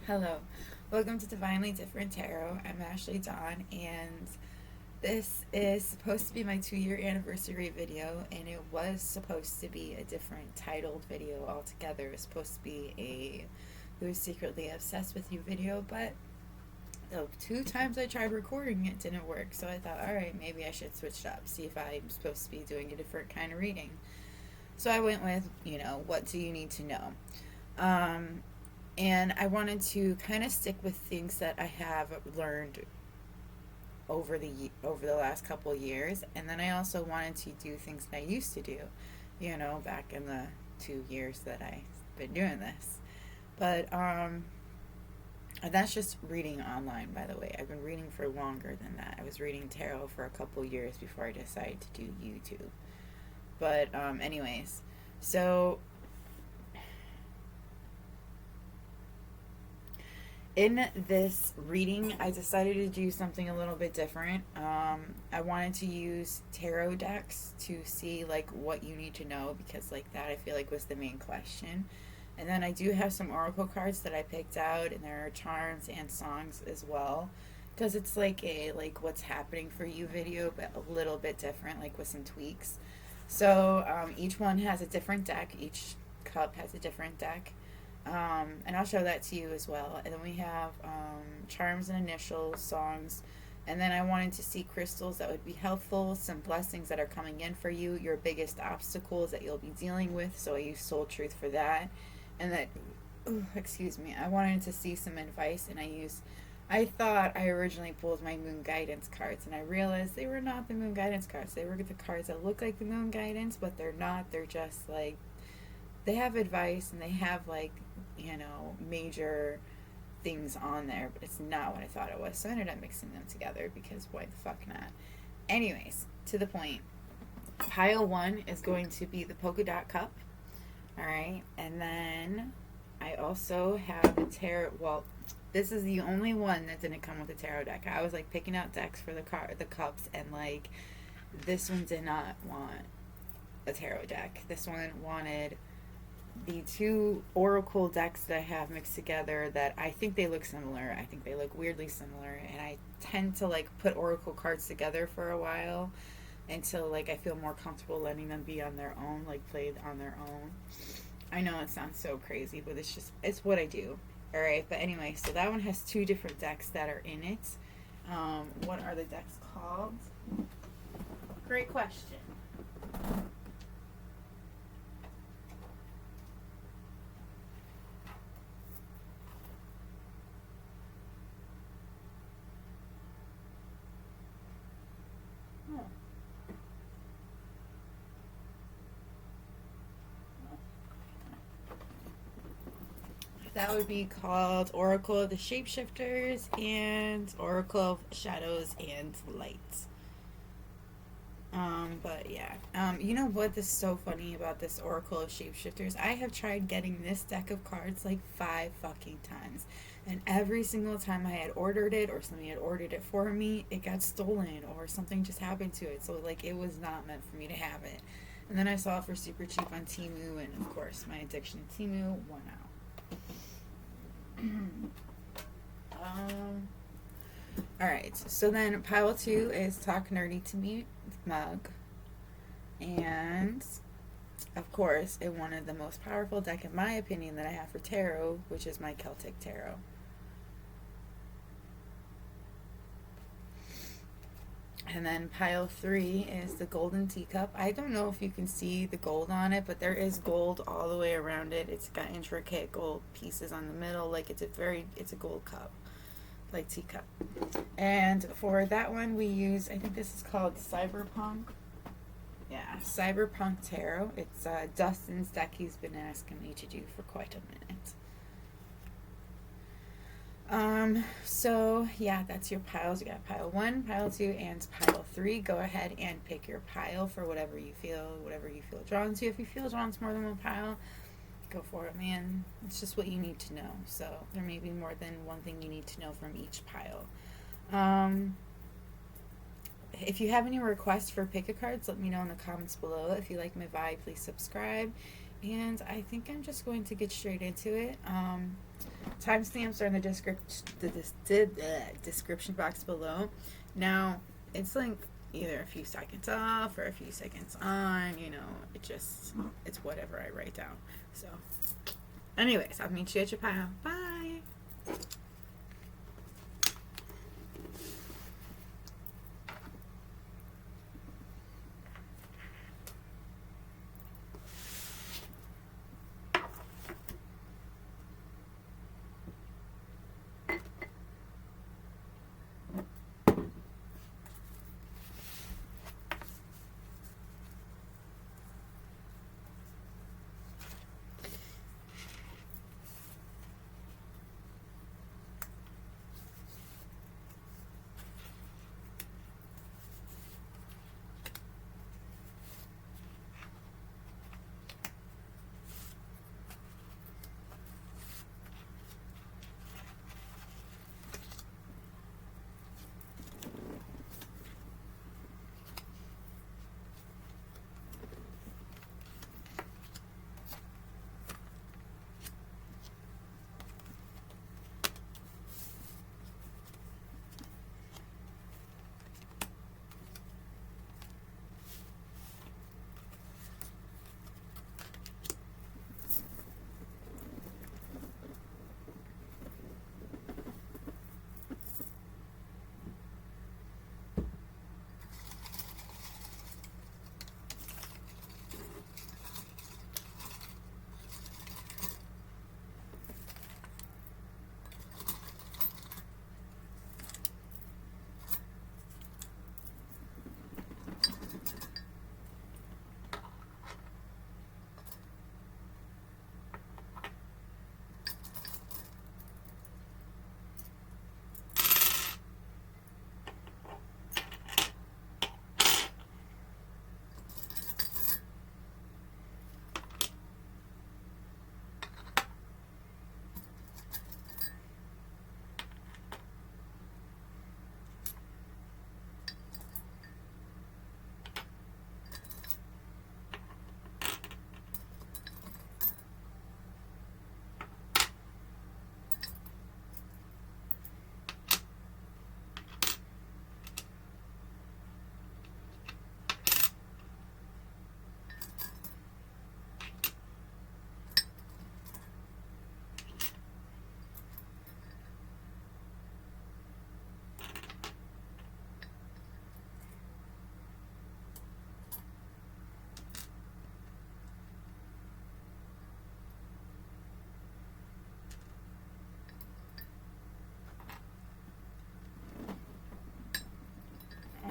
Hello, welcome to Divinely Different Tarot. I'm Ashley Dawn, and this is supposed to be my 2-year anniversary video, and it was supposed to be a different titled video altogether. It was supposed to be a Who's Secretly Obsessed with You video, but the 2 times I tried recording it didn't work, so I thought, alright, maybe I should switch it up, see if I'm supposed to be doing a different kind of reading. So I went with, what do you need to know? And I wanted to kind of stick with things that I have learned over the last couple of years, and then I also wanted to do things that I used to do, back in the 2 years that I've been doing this. But and that's just reading online, by the way. I've been reading for longer than that. I was reading tarot for a couple of years before I decided to do YouTube. But anyways, so in this reading, I decided to do something a little bit different. I wanted to use tarot decks to see like what you need to know, because like that I feel like was the main question. And then I do have some oracle cards that I picked out, and there are charms and songs as well, because it's like a what's happening for you video, but a little bit different, like with some tweaks. So each one has a different deck. Each cup has a different deck. And I'll show that to you as well. And then we have charms and initials, songs, and then I wanted to see crystals that would be helpful, some blessings that are coming in for you, your biggest obstacles that you'll be dealing with. So I use Soul Truth for that. And that, excuse me, I wanted to see some advice, and I thought I originally pulled my moon guidance cards, and I realized they were not the moon guidance cards. They were the cards that look like the moon guidance, but they're not. They're just like, they have advice and they have major things on there, but it's not what I thought it was. So I ended up mixing them together, because why the fuck not? Anyways, to the point. Pile 1 is going to be the polka dot cup. Alright, and then I also have the tarot. Well, this is the only one that didn't come with a tarot deck. I was like picking out decks for the cups, and like this one did not want a tarot deck. This one wanted the 2 oracle decks that I have mixed together, that I think they look similar. I think they look weirdly similar, and I tend to like put oracle cards together for a while until like I feel more comfortable letting them be on their own, like played on their own. I know it sounds so crazy, but it's what I do. Alright, but anyway, so that one has 2 different decks that are in it. What are the decks called? Great question. That would be called Oracle of the Shapeshifters and Oracle of Shadows and Lights. But yeah. You know what is so funny about this Oracle of Shapeshifters? I have tried getting this deck of cards like 5 fucking times. And every single time I had ordered it, or somebody had ordered it for me, it got stolen or something just happened to it. So like it was not meant for me to have it. And then I saw it for super cheap on Temu, and of course my addiction to Temu won out. Alright, so then pile 2 is Talk Nerdy to Me mug. And of course it wanted the most powerful deck in my opinion that I have for tarot, which is my Celtic Tarot. And then pile 3 is the Golden Teacup. I don't know if you can see the gold on it, but there is gold all the way around it. It's got intricate gold pieces on the middle. Like it's a gold cup, like teacup. And for that one we use, I think this is called Cyberpunk. Yeah, Cyberpunk Tarot. It's Dustin's deck he's been asking me to do for quite a minute. So yeah, that's your piles. You got pile 1, pile 2, and pile 3. Go ahead and pick your pile for whatever you feel drawn to. If you feel drawn to more than one pile, go for it, man. It's just what you need to know. So there may be more than one thing you need to know from each pile. If you have any requests for pick-a-cards, let me know in the comments below. If you like my vibe, please subscribe. And I think I'm just going to get straight into it. Timestamps are in the description box below. Now, it's like either a few seconds off or a few seconds on, it's whatever I write down. So, anyways, I'll meet you at your pile. Bye!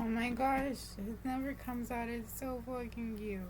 Oh my gosh, it never comes out. It's so fucking cute.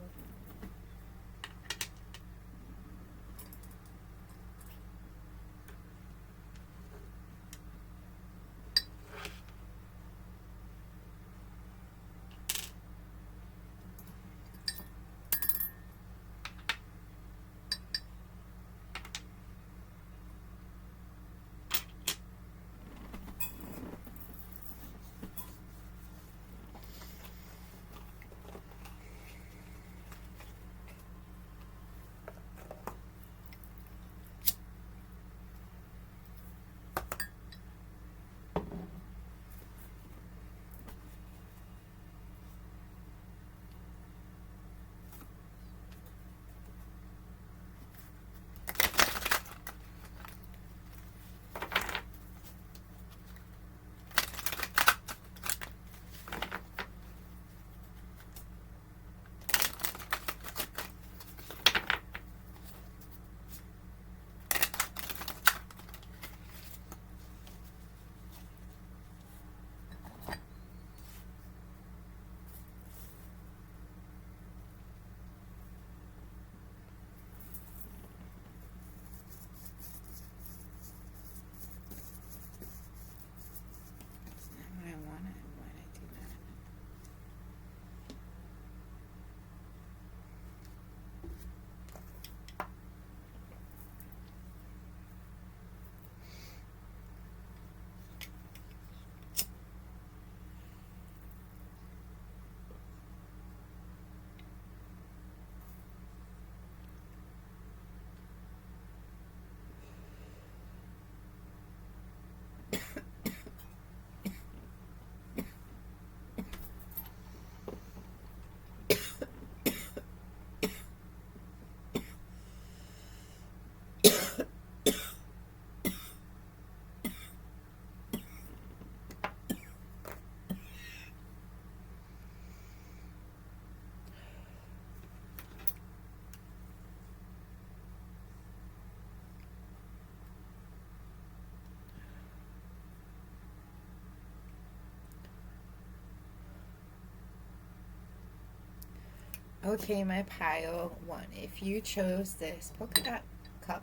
Okay, my pile one. If you chose this polka dot cup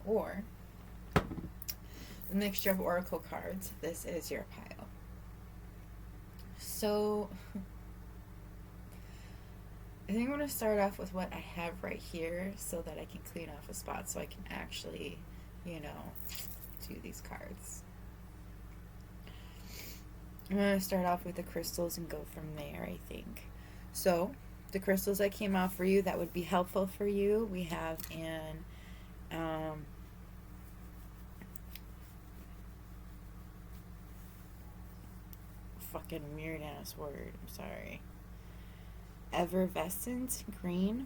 or a mixture of oracle cards, this is your pile. So, I think I'm going to start off with what I have right here so that I can clean off a spot so I can actually, you know, do these cards. I'm going to start off with the crystals and go from there, I think. So, the crystals that came out for you that would be helpful for you, we have an fucking weird ass word, I'm sorry. Effervescent green.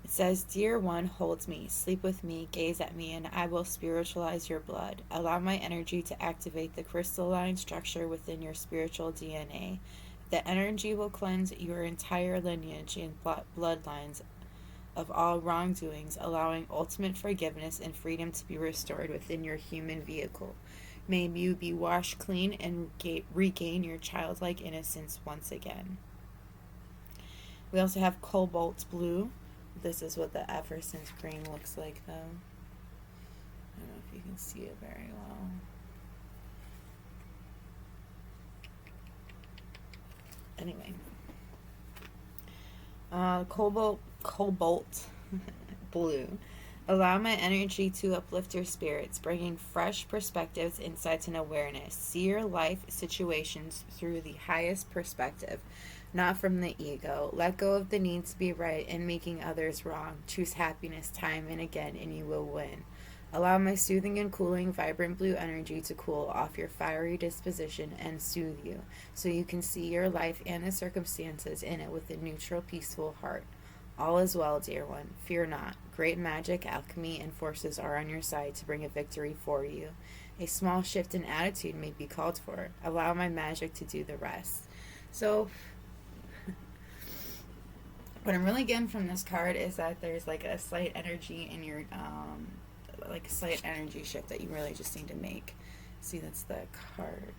It says, Dear one, hold me, sleep with me, gaze at me, and I will spiritualize your blood. Allow my energy to activate the crystalline structure within your spiritual DNA. The energy will cleanse your entire lineage and bloodlines of all wrongdoings, allowing ultimate forgiveness and freedom to be restored within your human vehicle. May you be washed clean and regain your childlike innocence once again. We also have cobalt blue. This is what the effervescent green looks like, though. I don't know if you can see it very well. Anyway, cobalt blue. Allow my energy to uplift your spirits, bringing fresh perspectives, insights, and awareness. See your life situations through the highest perspective, not from the ego. Let go of the need to be right and making others wrong. Choose happiness time and again, and you will win. Allow my soothing and cooling, vibrant blue energy to cool off your fiery disposition and soothe you, so you can see your life and the circumstances in it with a neutral, peaceful heart. All is well, dear one. Fear not. Great magic, alchemy, and forces are on your side to bring a victory for you. A small shift in attitude may be called for. Allow my magic to do the rest. So, what I'm really getting from this card is that there's like a slight energy in your, like a slight energy shift that you really just need to make. See, that's the card.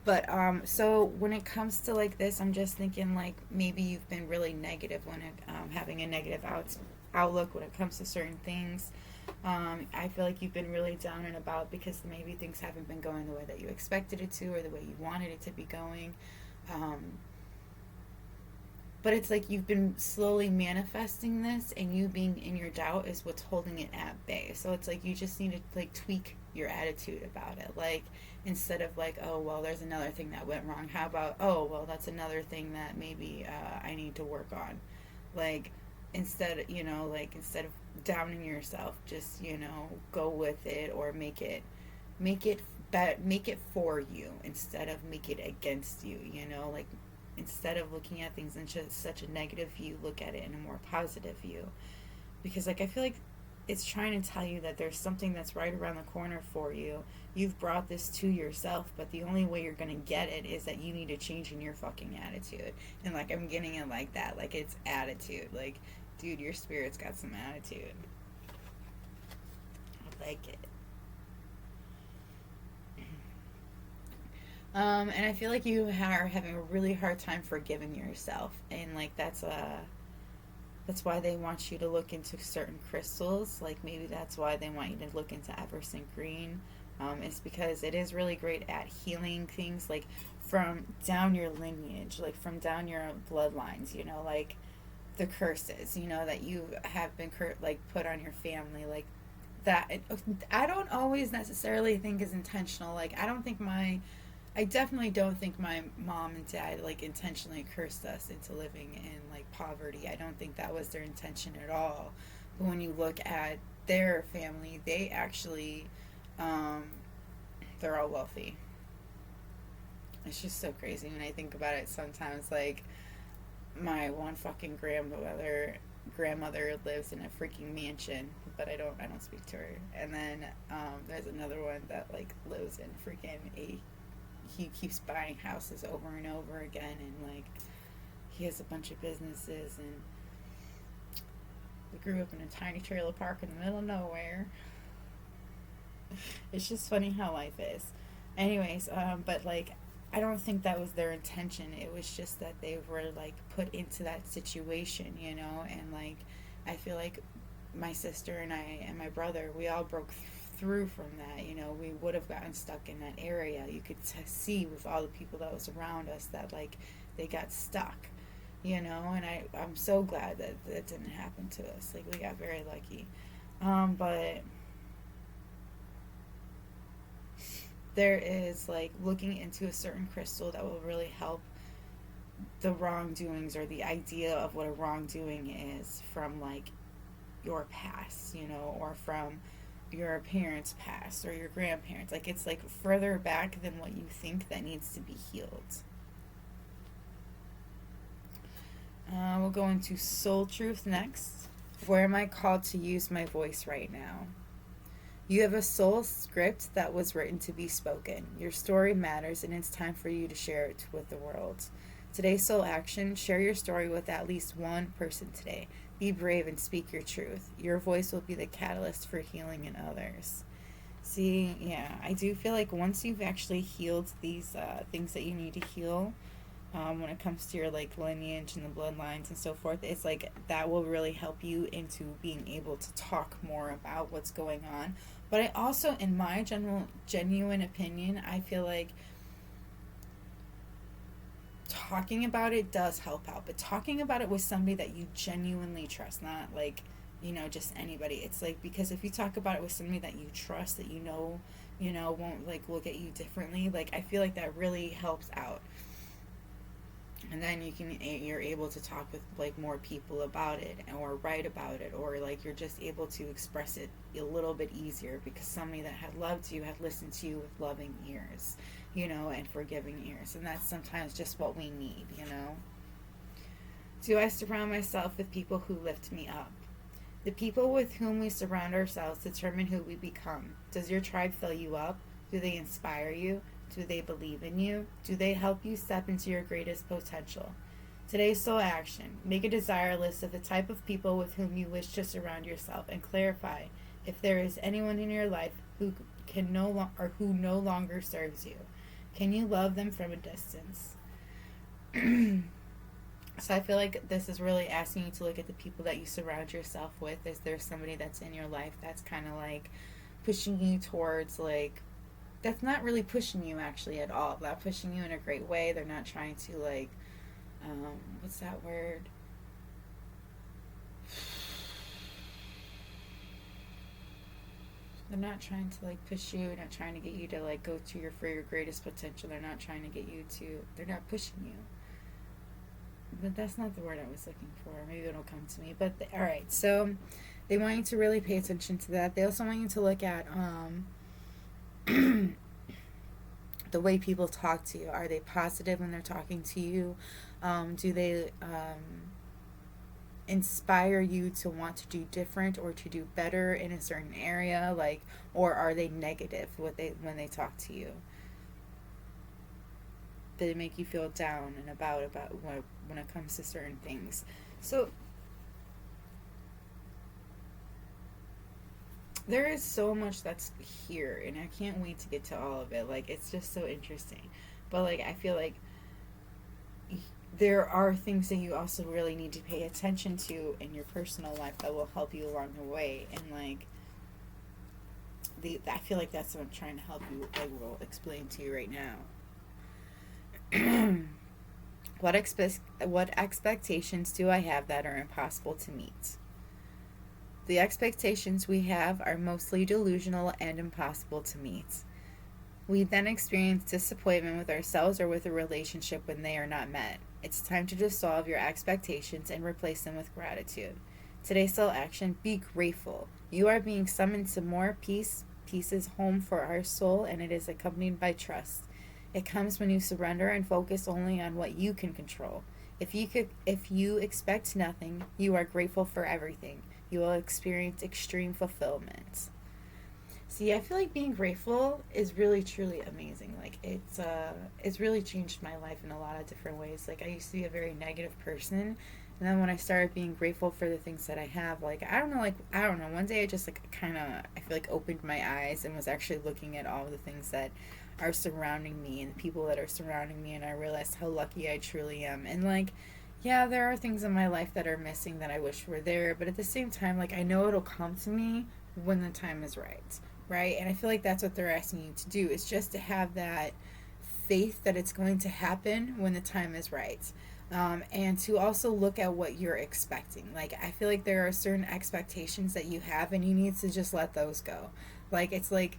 But so when it comes to like this, I'm just thinking like maybe you've been really negative when it, having a negative outlook when it comes to certain things. I feel like you've been really down and about because maybe things haven't been going the way that you expected it to or the way you wanted it to be going. But it's like you've been slowly manifesting this, and you being in your doubt is what's holding it at bay. So it's like you just need to like tweak your attitude about it. Like instead of like, oh well, there's another thing that went wrong. How about, oh well, that's another thing that maybe I need to work on. Like instead of downing yourself, just go with it or make it make it for you instead of make it against you. Like instead of looking at things in just such a negative view, look at it in a more positive view. Because like I feel like it's trying to tell you that there's something that's right around the corner for you. You've brought this to yourself, but the only way you're gonna get it is that you need to change in your fucking attitude. And like I'm getting it like that, like it's attitude. Like, dude, your spirit's got some attitude. I like it. And I feel like you are having a really hard time forgiving yourself, and like that's why they want you to look into certain crystals. Like maybe that's why they want you to look into effervescent green. It's because it is really great at healing things like from down your lineage, like from down your bloodlines. Like the curses, that you have been like put on your family, like that. I don't always necessarily think is intentional. Like I definitely don't think my mom and dad like intentionally cursed us into living in like poverty. I don't think that was their intention at all. But when you look at their family, they actually, they're all wealthy. It's just so crazy when I think about it sometimes. Like my one fucking grandmother lives in a freaking mansion, but I don't speak to her. And then there's another one that like lives in freaking he keeps buying houses over and over again, and like he has a bunch of businesses, and we grew up in a tiny trailer park in the middle of nowhere. It's just funny how life is. Anyways, but like I don't think that was their intention. It was just that they were like put into that situation, you know, and like I feel like my sister and I and my brother, we all broke through from that. You know, we would have gotten stuck in that area. You could see with all the people that was around us that like they got stuck, you know, and I'm so glad that that didn't happen to us. Like we got very lucky. But there is like looking into a certain crystal that will really help the wrongdoings or the idea of what a wrongdoing is from like your past, you know, or from your parents' past or your grandparents. Like it's like further back than what you think that needs to be healed. We'll go into soul truth next. Where am I called to use my voice right now? You have a soul script that was written to be spoken. Your story matters, and it's time for you to share it with the world. Today's soul action: share your story with at least one person today. Be brave and speak your truth. Your voice will be the catalyst for healing in others. See, yeah, I do feel like once you've actually healed these things that you need to heal, when it comes to your like lineage and the bloodlines and so forth, it's like that will really help you into being able to talk more about what's going on. But I also, in my genuine opinion, I feel like talking about it does help out, but talking about it with somebody that you genuinely trust, not like, you know, just anybody. It's like, because if you talk about it with somebody that you trust, that you know, won't like look at you differently, like I feel like that really helps out. And then you're able to talk with like more people about it or write about it, or like you're just able to express it a little bit easier because somebody that had loved you had listened to you with loving ears, you know, and forgiving ears. And that's sometimes just what we need, you know. Do I surround myself with people who lift me up? The people with whom we surround ourselves determine who we become. Does your tribe fill you up? Do they inspire you? Do they believe in you? Do they help you step into your greatest potential? Today's soul action: make a desire list of the type of people with whom you wish to surround yourself, and clarify if there is anyone in your life who who no longer serves you. Can you love them from a distance? So I feel like this is really asking you to look at the people that you surround yourself with. Is there somebody that's in your life that's kind of like pushing you towards like, that's not really pushing you actually at all. Not pushing you in a great way. They're not trying to like, what's that word? They're not trying to like push you. Not trying to get you to like go to for your greatest potential. They're not trying to get you to. They're not pushing you. But that's not the word I was looking for. Maybe it'll come to me. But all right. So they want you to really pay attention to that. They also want you to look at the way people talk to you. Are they positive when they're talking to you? Do they inspire you to want to do different or to do better in a certain area? Like, or are they negative when they talk to you? They make you feel down and about when it comes to certain things. So there is so much that's here, and I can't wait to get to all of it. Like, it's just so interesting. But like, I feel like there are things that you also really need to pay attention to in your personal life that will help you along the way. And like, I feel like that's what I'm trying to help you. I will explain to you right now. What expectations do I have that are impossible to meet? The expectations we have are mostly delusional and impossible to meet. We then experience disappointment with ourselves or with a relationship when they are not met. It's time to dissolve your expectations and replace them with gratitude. Today's soul action: be grateful. You are being summoned to more peace. Peace is home for our soul, and it is accompanied by trust. It comes when you surrender and focus only on what you can control. If you expect nothing, you are grateful for everything. You will experience extreme fulfillment. See, I feel like being grateful is really truly amazing. Like it's really changed my life in a lot of different ways. Like I used to be a very negative person, And then when I started being grateful for the things that I have, like, I don't know, one day I just, like, kind of, I feel like opened my eyes and was actually looking at all the things that are surrounding me and the people that are surrounding me, and I realized how lucky I truly am. And, like, yeah, there are things in my life that are missing that I wish were there, but at the same time, like, I know it'll come to me when the time is right, right? And I feel like that's what they're asking you to do, is just to have that faith that it's going to happen when the time is right. And to also look at what you're expecting. Like, I feel like there are certain expectations that you have, and you need to just let those go. Like, it's like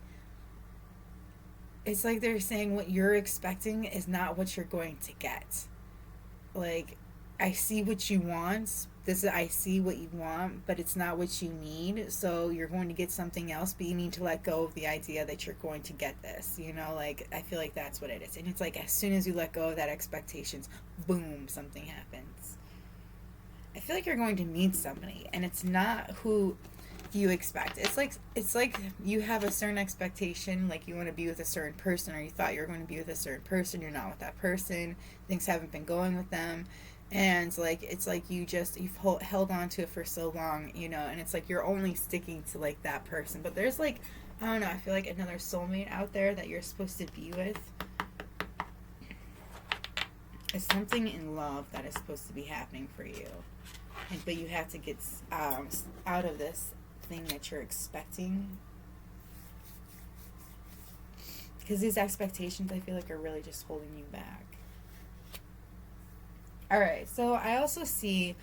they're saying what you're expecting is not what you're going to get. Like, I see what you want. I see what you want, but it's not what you need. So you're going to get something else, but you need to let go of the idea that you're going to get this. You know, like, I feel like that's what it is. And it's like as soon as you let go of that expectations, boom, something happens. I feel like you're going to meet somebody, and it's not who you expect. It's like you have a certain expectation, like you want to be with a certain person, or you thought you were going to be with a certain person. You're not with that person. Things haven't been going with them, and like it's like you've held on to it for so long, you know. And it's like you're only sticking to like that person, but there's like, I don't know. I feel like another soulmate out there that you're supposed to be with. It's something in love that is supposed to be happening for you, but you have to get out of this thing that you're expecting, because these expectations, I feel like, are really just holding you back. All right, so I also see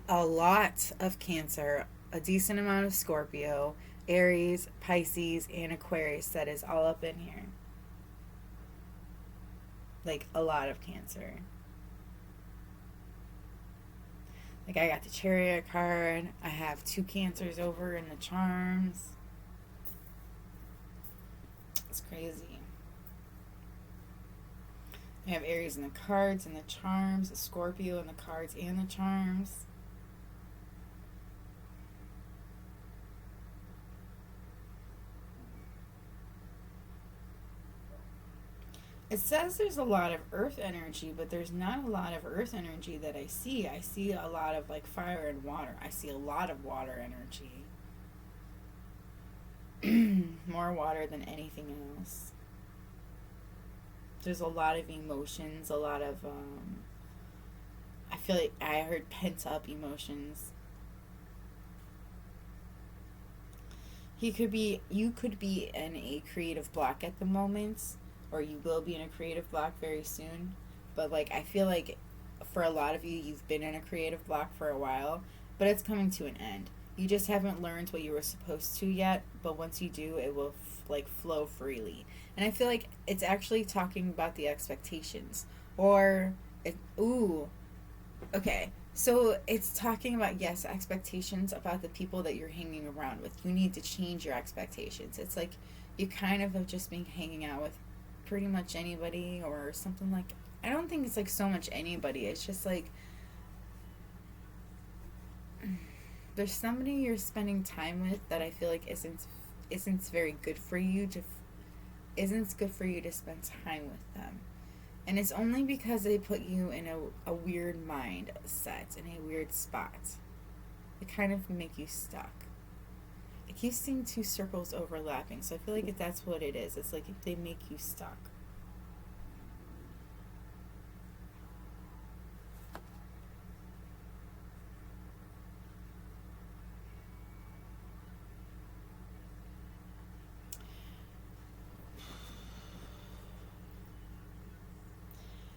a lot of Cancer, a decent amount of Scorpio, Aries, Pisces, and Aquarius. That is all up in here, like a lot of Cancer. Like, I got the Chariot card. I have 2 Cancers over in the charms. It's crazy. I have Aries in the cards and the charms, a Scorpio in the cards and the charms. It says there's a lot of earth energy, but there's not a lot of earth energy that I see. I see a lot of like fire and water. I see a lot of water energy. More water than anything else. There's a lot of emotions, a lot of I feel like I heard pent up emotions. You could be in a creative block at the moment, or you will be in a creative block very soon. But like, I feel like for a lot of you, you've been in a creative block for a while, but it's coming to an end. You just haven't learned what you were supposed to yet, but once you do, it will like flow freely. And I feel like it's actually talking about the expectations, or ooh, okay. So it's talking about, yes, expectations about the people that you're hanging around with. You need to change your expectations. It's like you kind of have just been hanging out with pretty much anybody or something. Like, I don't think it's like so much anybody. It's just like there's somebody you're spending time with that I feel like isn't very good for you to isn't good for you to spend time with them. And it's only because they put you in a weird mindset, in a weird spot. They kind of make you stuck. I keep seeing 2 circles overlapping, so I feel like that's what it is. It's like they make you stuck.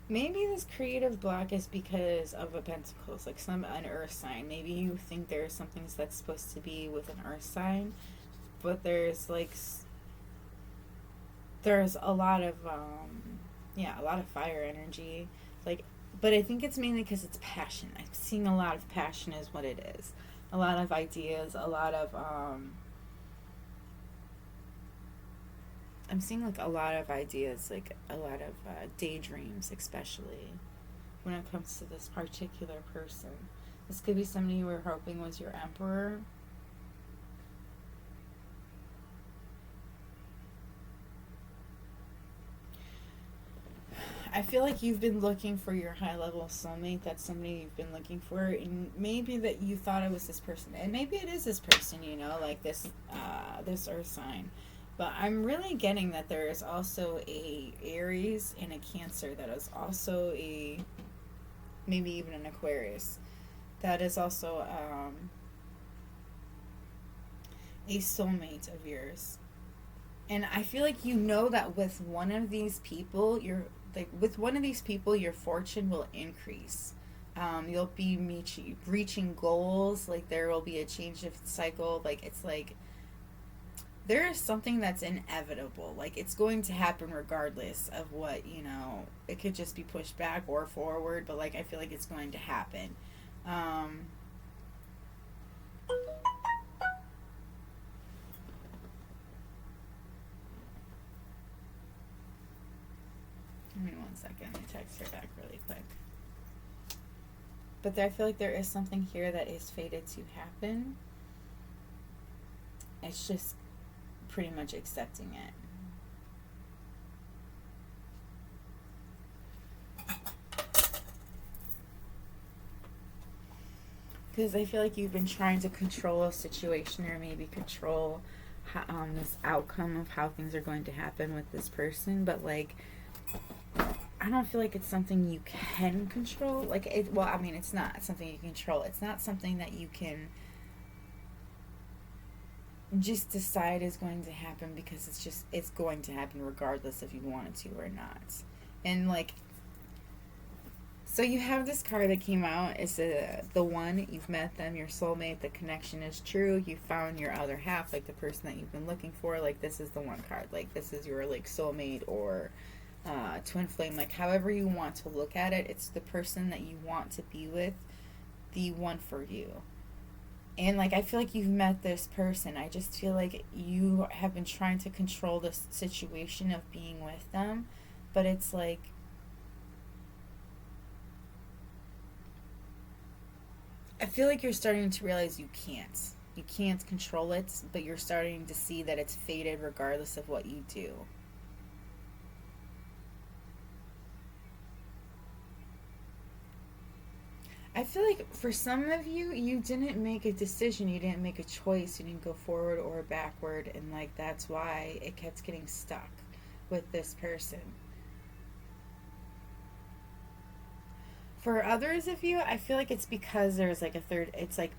Maybe this creative block is because of a pentacles, like an earth sign. Maybe you think there's something that's supposed to be with an earth sign, but there's a lot of a lot of fire energy. Like, but I think it's mainly because it's passion. I'm seeing a lot of passion is what it is. A lot of ideas, a lot of I'm seeing like a lot of ideas, like a lot of daydreams, especially when it comes to this particular person. This could be somebody you were hoping was your emperor. I feel like you've been looking for your high level soulmate. That's somebody you've been looking for, and maybe that you thought it was this person, and maybe it is this person. Like this Earth sign. But I'm really getting that there is also a Aries and a Cancer that is also a, maybe even an Aquarius, that is also a soulmate of yours. And I feel like that with one of these people, your fortune will increase. You'll be reaching goals. Like, there will be a change of cycle. Like, it's like there is something that's inevitable. Like, it's going to happen regardless of what, it could just be pushed back or forward, but like, I feel like it's going to happen. Give me 1 second. Let me text her back really quick. But I feel like there is something here that is fated to happen. It's just pretty much accepting it. Because I feel like you've been trying to control a situation, or maybe control this outcome of how things are going to happen with this person. But like, I don't feel like it's something you can control. Like, it's not something you control. It's not something that you can just decide is going to happen, because it's going to happen regardless if you want it to or not. And like, so you have this card that came out. It's the one. You've met them, your soulmate. The connection is true. You found your other half, like the person that you've been looking for. Like, this is the one card. Like, this is your like soulmate or twin flame. Like, however you want to look at it, it's the person that you want to be with, the one for you. And like, I feel like you've met this person. I just feel like you have been trying to control the situation of being with them, but it's like, I feel like you're starting to realize you can't control it, but you're starting to see that it's fated regardless of what you do. I feel like for some of you, you didn't make a decision, you didn't make a choice, you didn't go forward or backward, and like, that's why it kept getting stuck with this person. For others of you, I feel like it's because there's like a third, it's like,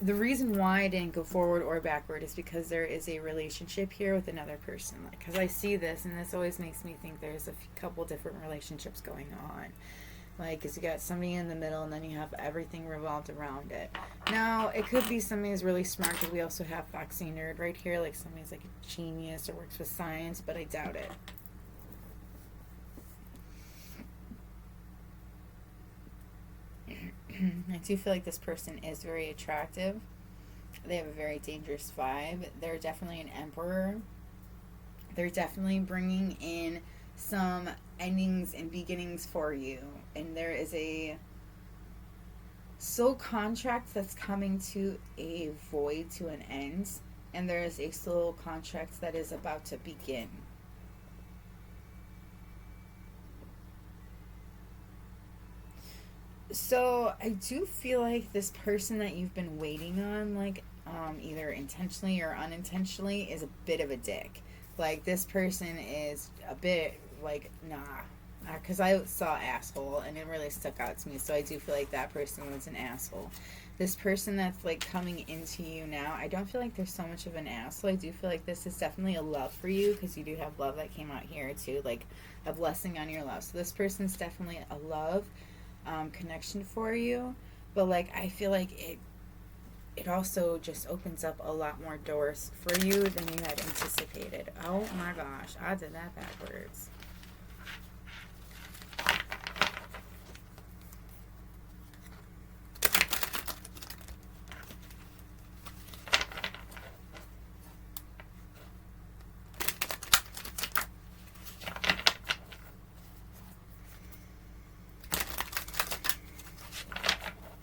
the reason why I didn't go forward or backward is because there is a relationship here with another person. Like, because I see this, and this always makes me think there's a couple different relationships going on. Like, because you got somebody in the middle, and then you have everything revolved around it. Now, it could be somebody who's really smart, because we also have Foxy Nerd right here. Like, somebody's like a genius or works with science, but I doubt it. I do feel like this person is very attractive. They have a very dangerous vibe. They're definitely an emperor. They're definitely bringing in some endings and beginnings for you. And there is a soul contract that's coming to a void, to an end. And there is a soul contract that is about to begin. So I do feel like this person that you've been waiting on, like, either intentionally or unintentionally, is a bit of a dick. Like, this person is a bit like, nah. Because I saw asshole, and it really stuck out to me. So I do feel like that person was an asshole. This person that's like coming into you now, I don't feel like there's so much of an asshole. I do feel like this is definitely a love for you, because you do have love that came out here too, like a blessing on your love. So this person's definitely a love connection for you, but like, I feel like it also just opens up a lot more doors for you than you had anticipated. Oh my gosh, I did that backwards.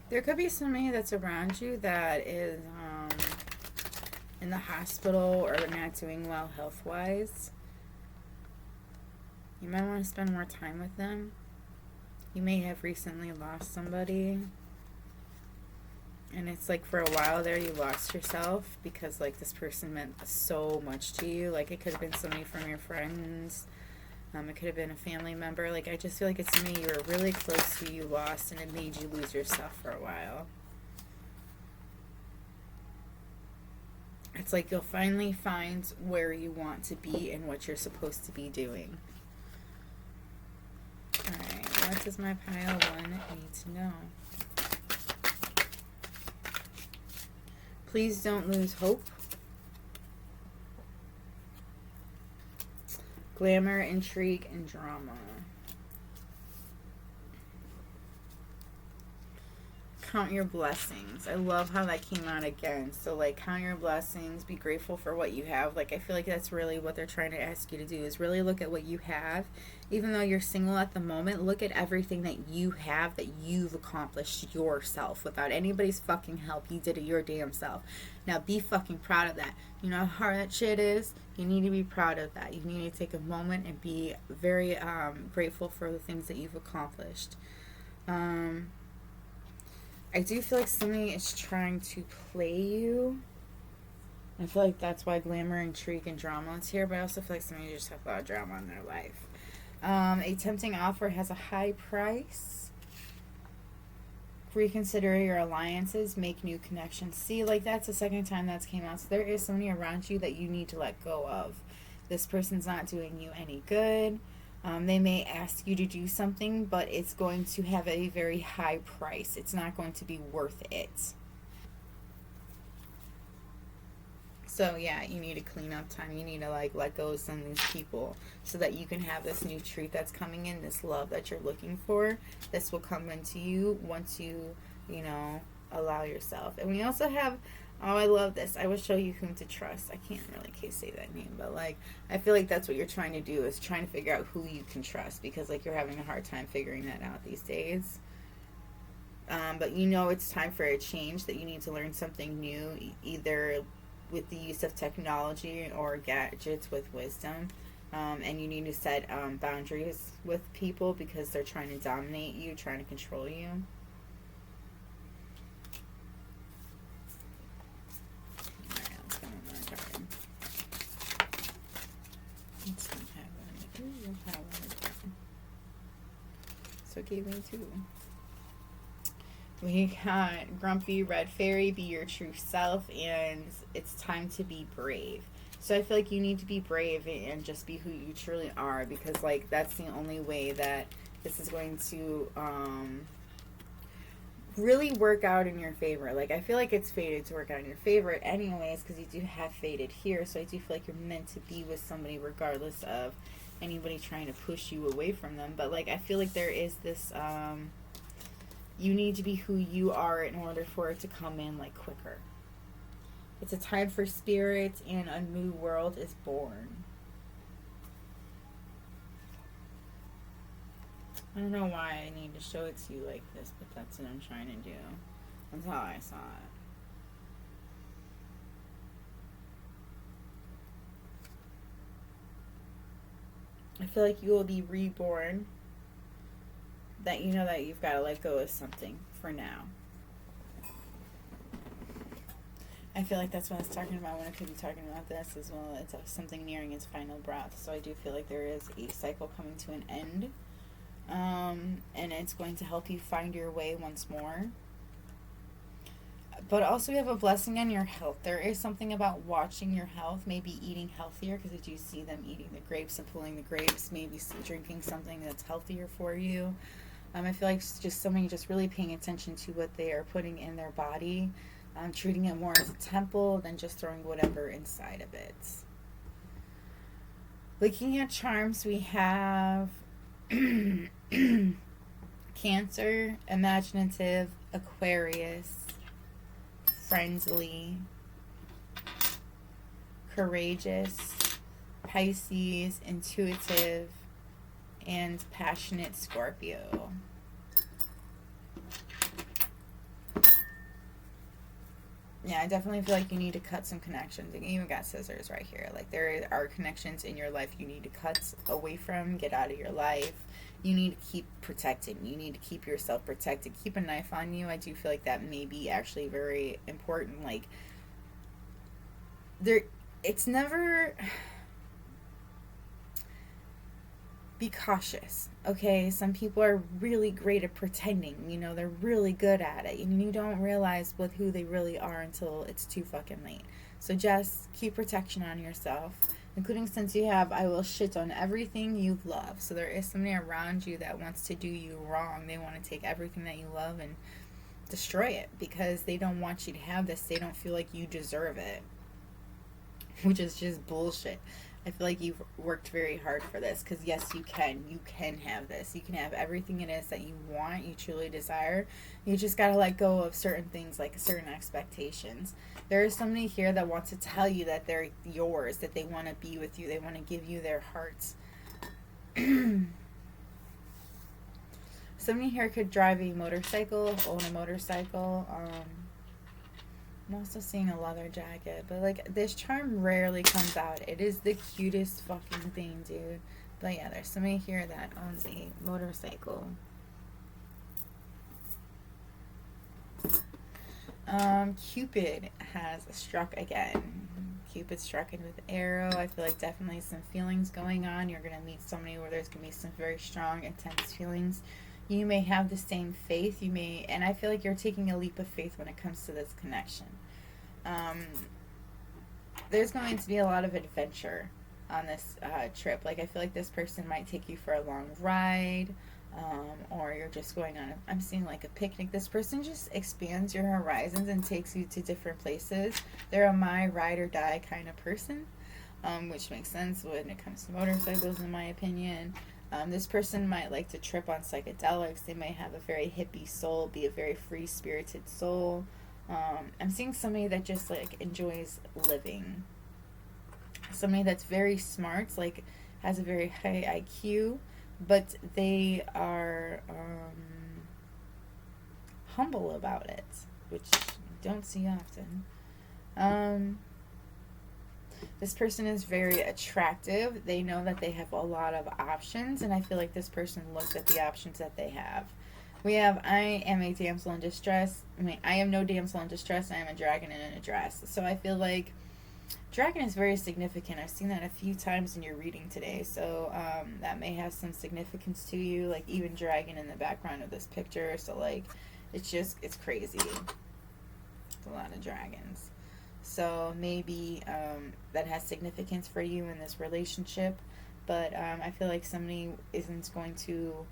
There could be somebody that's around you that is in the hospital or not doing well health-wise. You might want to spend more time with them. You may have recently lost somebody. And it's like for a while there you lost yourself because like this person meant so much to you. Like it could have been somebody from your friends. It could have been a family member. Like I just feel like it's somebody you were really close to, you lost, and it made you lose yourself for a while. It's like you'll finally find where you want to be and what you're supposed to be doing. Alright, what does my pile 1 need to know? Please don't lose hope. Glamour, intrigue, and drama. Count your blessings. I love how that came out again. So, like, count your blessings. Be grateful for what you have. Like, I feel like that's really what they're trying to ask you to do, is really look at what you have. Even though you're single at the moment, look at everything that you have that you've accomplished yourself without anybody's fucking help. You did it your damn self. Now, be fucking proud of that. You know how hard that shit is? You need to be proud of that. You need to take a moment and be very grateful for the things that you've accomplished. I do feel like somebody is trying to play you. I feel like that's why glamour, intrigue, and drama is here, but I also feel like somebody just has a lot of drama in their life. A tempting offer has a high price. Reconsider your alliances, make new connections. See, like that's the second time that's came out. So there is somebody around you that you need to let go of. This person's not doing you any good. They may ask you to do something, but it's going to have a very high price. It's not going to be worth it. So yeah, you need to clean up time. You need to like let go of some of these people so that you can have this new truth that's coming in, this love that you're looking for. This will come into you once you, you know, allow yourself. And we also have, oh, I love this. I will show you whom to trust. I can't really say that name, but like I feel like that's what you're trying to do, is trying to figure out who you can trust, because like you're having a hard time figuring that out these days. But you know it's time for a change, that you need to learn something new, either with the use of technology or gadgets with wisdom. And you need to set boundaries with people because they're trying to dominate you, trying to control you. Alright, let's go on that card. Let's see, have one. So it gave me 2. We got Grumpy Red Fairy, be your true self, and it's time to be brave. So I feel like you need to be brave and just be who you truly are, because like that's the only way that this is going to really work out in your favor. Like I feel like it's fated to work out in your favor anyways, because you do have fated here. So I do feel like you're meant to be with somebody regardless of anybody trying to push you away from them. But like I feel like there is this you need to be who you are in order for it to come in like quicker. It's a time for spirit and a new world is born. I don't know why I need to show it to you like this, but that's what I'm trying to do. That's how I saw it. I feel like you will be reborn. That you know that you've got to let go of something for now. I feel like that's what I was talking about when I could be talking about this as well. It's something nearing its final breath. So I do feel like there is a cycle coming to an end. And it's going to help you find your way once more. But also you have a blessing on your health. There is something about watching your health, maybe eating healthier, because I do see them eating the grapes and pulling the grapes, maybe drinking something that's healthier for you. I feel like it's just somebody just really paying attention to what they are putting in their body, treating it more as a temple than just throwing whatever inside of it. Looking at charms, we have Cancer, imaginative, Aquarius, friendly, courageous, Pisces, intuitive, and passionate Yeah, I definitely feel like you need to cut some connections. You even got scissors right here. Like, there are connections in your life you need to cut away from, get out of your life. You need to keep protected. You need to keep yourself protected. Keep a knife on you. I do feel like that may be actually very important. Like, there, it's never. Be cautious, okay? Some people are really great at pretending, they're really good at it, and you don't realize with who they really are until it's too fucking late. So just keep protection on yourself, including since you have I will shit on everything you love. So there is somebody around you that wants to do you wrong. They want to take everything that you love and destroy it because they don't want you to have this. They don't feel like you deserve it, which is just bullshit. I feel like you've worked very hard for this because, yes, you can. You can have this. You can have everything it is that you want, you truly desire. You just got to let go of certain things, like certain expectations. There is somebody here that wants to tell you that they're yours, that they want to be with you, they want to give you their hearts. Somebody here could drive a motorcycle, own a motorcycle. I'm also seeing a leather jacket, but like this charm rarely comes out. It is the cutest fucking thing, dude. But yeah, there's somebody here that owns a motorcycle. Cupid has struck again. Cupid struck in with arrow. I feel like definitely some feelings going on. You're gonna meet somebody where there's gonna be some very strong, intense feelings. You may have the same faith. You may, and I feel like you're taking a leap of faith when it comes to this connection. There's going to be a lot of adventure on this trip. Like, I feel like this person might take you for a long ride, or you're just going on, I'm seeing like a picnic. This person just expands your horizons and takes you to different places. They're a my ride or die kind of person, which makes sense when it comes to motorcycles, in my opinion. This person might like to trip on psychedelics. They may have a very hippie soul, be a very free-spirited soul. I'm seeing somebody that just like enjoys living. Somebody that's very smart, like has a very high IQ, but they are humble about it, which you don't see often. This person is very attractive. They know that they have a lot of options, and I feel like this person looks at the options that they have. We have, I am a damsel in distress. I am no damsel in distress. I am a dragon in a dress. So I feel like dragon is very significant. I've seen that a few times in your reading today. So that may have some significance to you. Like, even dragon in the background of this picture. So, like, it's crazy. It's a lot of dragons. So maybe that has significance for you in this relationship. But I feel like somebody isn't going to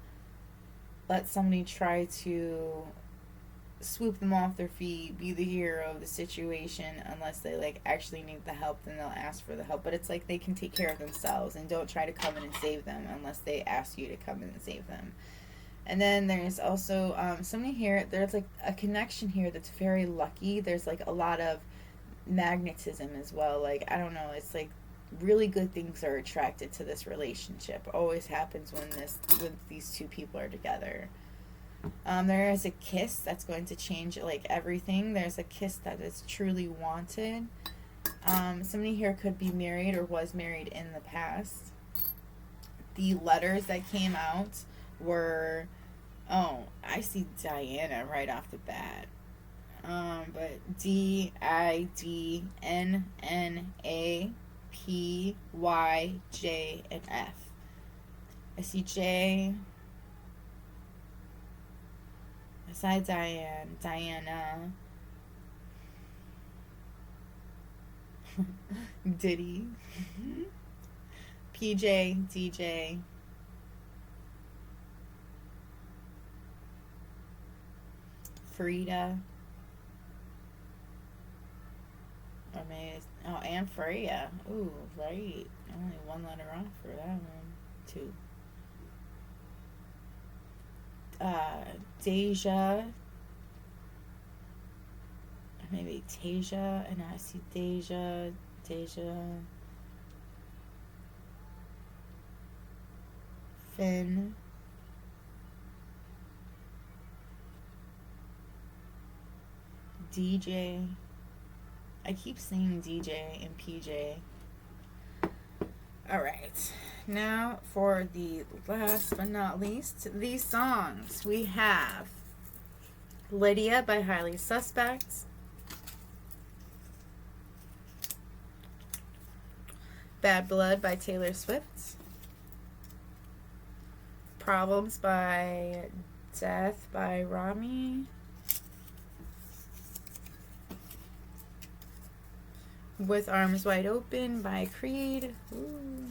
let somebody try to swoop them off their feet, be the hero of the situation, unless they like actually need the help. Then they'll ask for the help. But it's like they can take care of themselves, and don't try to come in and save them unless they ask you to come in and save them. And then there's also somebody here, there's like a connection here that's very lucky. There's like a lot of magnetism as well. Like, I don't know, it's like really good things are attracted to this relationship. Always happens when these two people are together. There is a kiss that's going to change like everything. There's a kiss that is truly wanted. Somebody here could be married or was married in the past. The letters that came out were, oh, I see Diana right off the bat. But DIDNNA PYJ and F. I see J. I saw Diana. Diddy. PJ, DJ. Frida. Or maybe and Freya. Ooh, right. Only one letter off for that one. Two. Deja. Maybe Tasia. And I see Deja. Finn. DJ. I keep saying DJ and PJ. Alright. Now for the last but not least, these songs. We have Lydia by Highly Suspects. Bad Blood by Taylor Swift. Problems by Death by Rami. With Arms Wide Open by Creed. Ooh.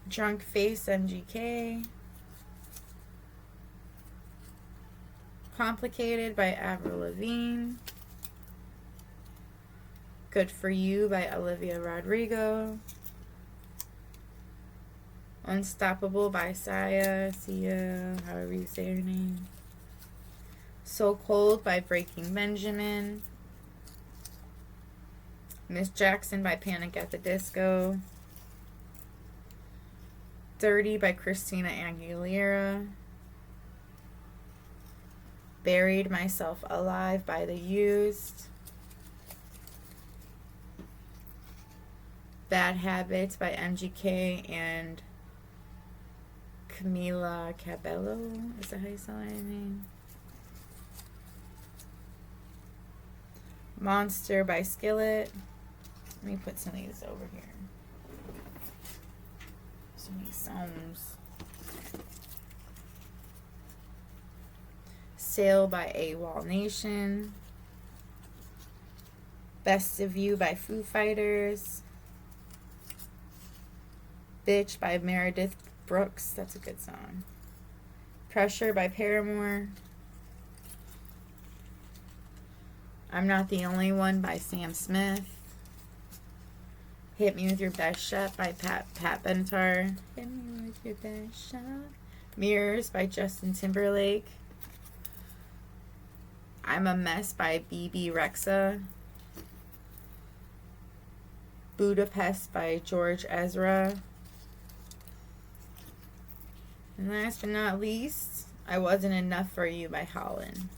Drunk Face MGK. Complicated by Avril Lavigne. Good For You by Olivia Rodrigo. Unstoppable by Sia, however you say her name. So Cold by Breaking Benjamin. Miss Jackson by Panic at the Disco. Dirty by Christina Aguilera. Buried Myself Alive by The Used. Bad Habits by MGK and Camila Cabello. Is that how you say her name? Monster by Skillet. Let me put some of these over here. So many songs. Sail by AWOL Nation. Best of You by Foo Fighters. Bitch by Meredith Brooks. That's a good song. Pressure by Paramore. I'm Not the Only One by Sam Smith. Hit Me With Your Best Shot by Pat Benatar. Hit Me With Your Best Shot. Mirrors by Justin Timberlake. I'm a Mess by BB Rexa. Budapest by George Ezra. And last but not least, I Wasn't Enough for You by Holland.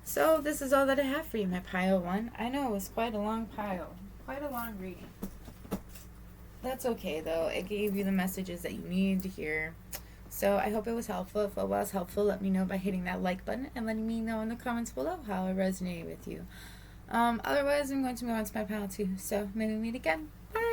So this is all that I have for you, my pile one. I know it was quite a long pile. Quite a long reading. That's okay though. It gave you the messages that you needed to hear. So I hope it was helpful. If it was helpful, let me know by hitting that like button and letting me know in the comments below how it resonated with you. Otherwise, I'm going to move on to my pile 2. So maybe we meet again. Bye!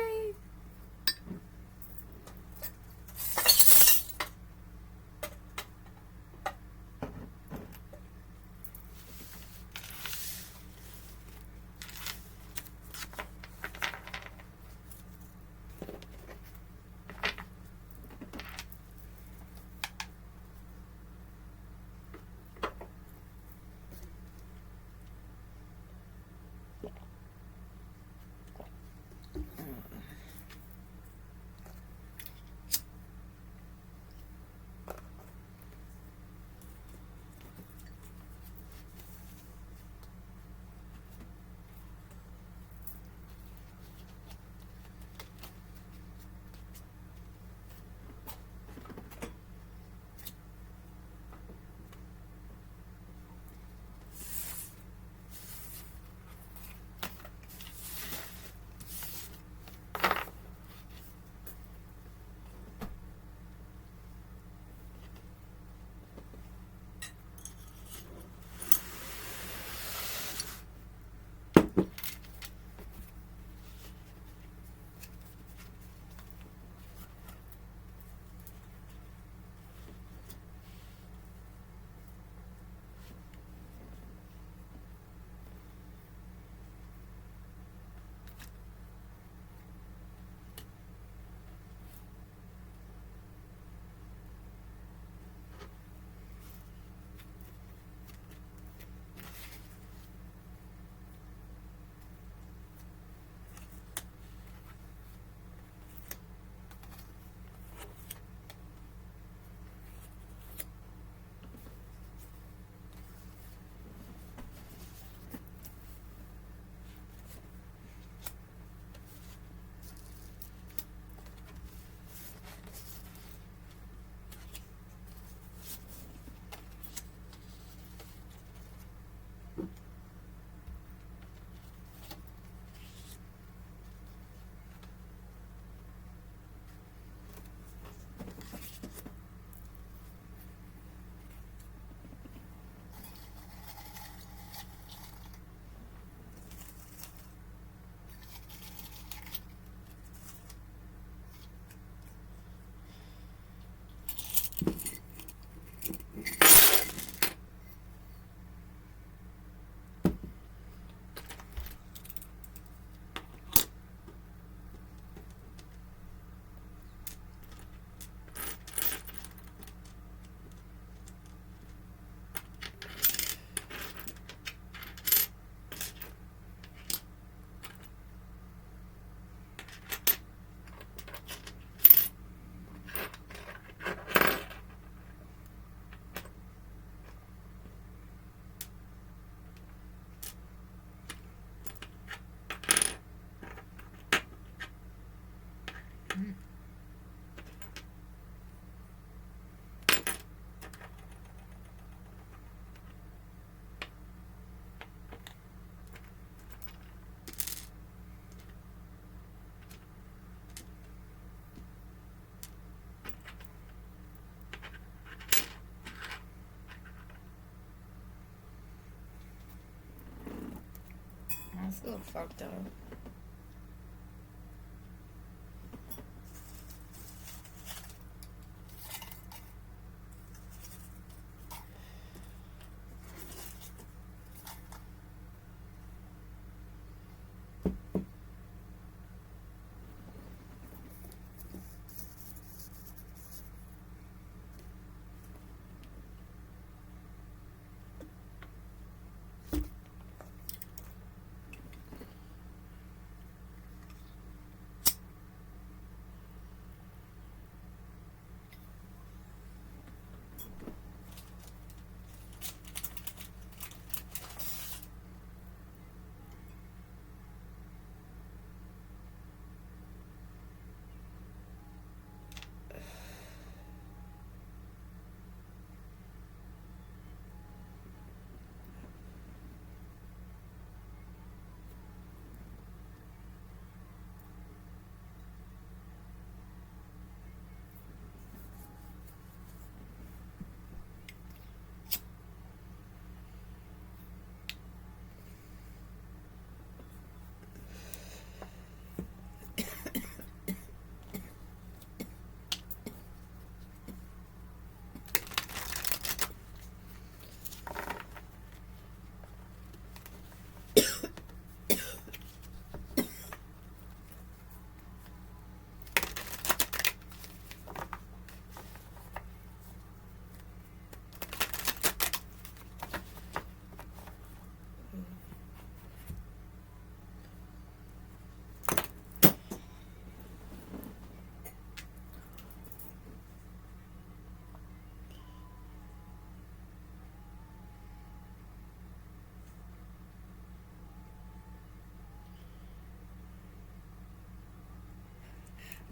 That's a little fucked up.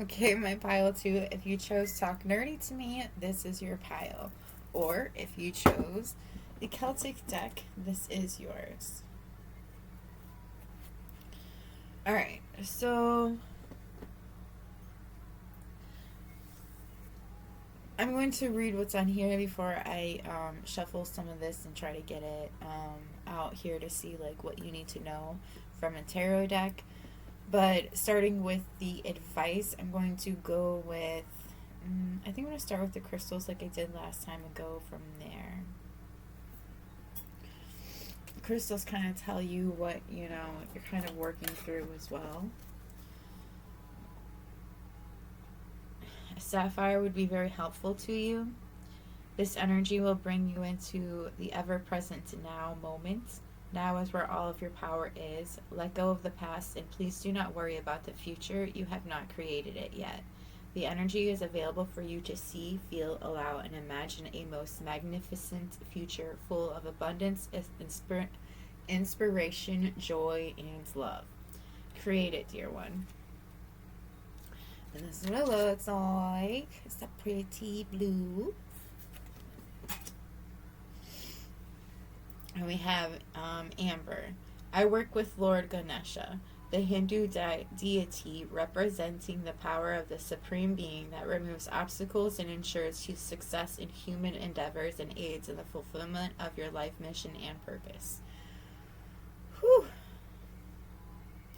Okay, my pile two. If you chose Talk Nerdy to Me, this is your pile. Or if you chose the Celtic deck, this is yours. Alright, so I'm going to read what's on here before I shuffle some of this and try to get it out here to see like what you need to know from a tarot deck. But starting with the advice, I'm going to go with, I think I'm going to start with the crystals like I did last time and go from there. The crystals kind of tell you what, you're kind of working through as well. A sapphire would be very helpful to you. This energy will bring you into the ever-present now moment. Now is where all of your power is. Let go of the past and please do not worry about the future. You have not created it yet. The energy is available for you to see, feel, allow, and imagine a most magnificent future full of abundance, inspiration, joy, and love. Create it, dear one. And this is what it looks like. It's a pretty blue. And we have Amber. I work with Lord Ganesha, the Hindu deity representing the power of the Supreme Being that removes obstacles and ensures success in human endeavors and aids in the fulfillment of your life mission and purpose. Whew.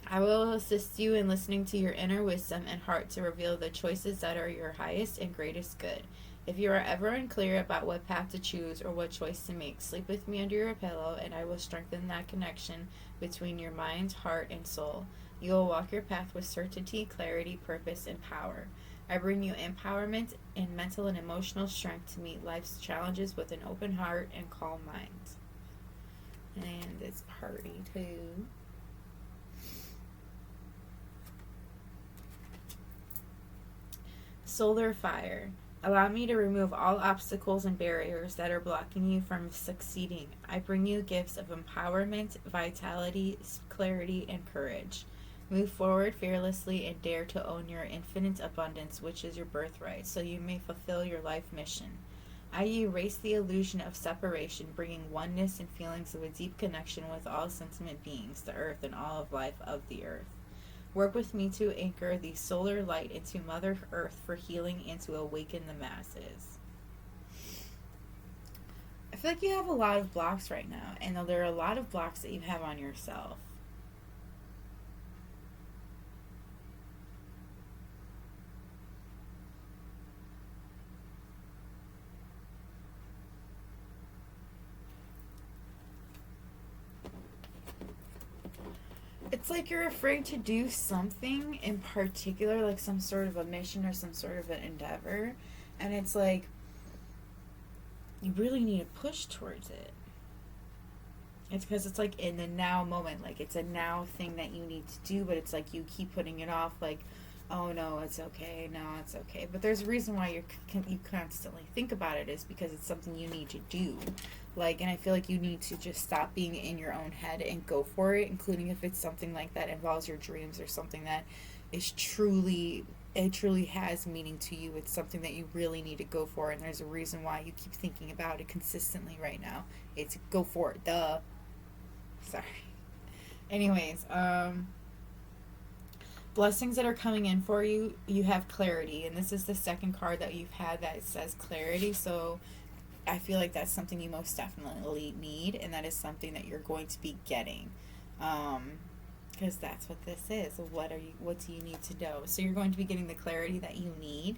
I will assist you in listening to your inner wisdom and heart to reveal the choices that are your highest and greatest good. If you are ever unclear about what path to choose or what choice to make, sleep with me under your pillow and I will strengthen that connection between your mind, heart, and soul. You will walk your path with certainty, clarity, purpose, and power. I bring you empowerment and mental and emotional strength to meet life's challenges with an open heart and calm mind. And it's party too. Solar fire. Allow me to remove all obstacles and barriers that are blocking you from succeeding. I bring you gifts of empowerment, vitality, clarity, and courage. Move forward fearlessly and dare to own your infinite abundance, which is your birthright, so you may fulfill your life mission. I erase the illusion of separation, bringing oneness and feelings of a deep connection with all sentient beings, the earth, and all of life of the earth. Work with me to anchor the solar light into Mother Earth for healing and to awaken the masses. I feel like you have a lot of blocks right now, and there are a lot of blocks that you have on yourself. it's like you're afraid to do something in particular, like some sort of a mission or some sort of an endeavor. And it's like, you really need to push towards it. It's because it's like in the now moment, like it's a now thing that you need to do, but it's like you keep putting it off, like, oh no, it's okay, no, it's okay. But there's a reason why you constantly think about it, is because it's something you need to do. Like, and I feel like you need to just stop being in your own head and go for it, including if it's something like that involves your dreams or something that is truly, it truly has meaning to you. It's something that you really need to go for, and there's a reason why you keep thinking about it consistently right now. It's go for it, duh. Sorry. Anyways, blessings that are coming in for you, you have clarity, and this is the second card that you've had that says clarity. So I feel like that's something you most definitely need, and that is something that you're going to be getting, because that's what this is. What do you need to know? So you're going to be getting the clarity that you need.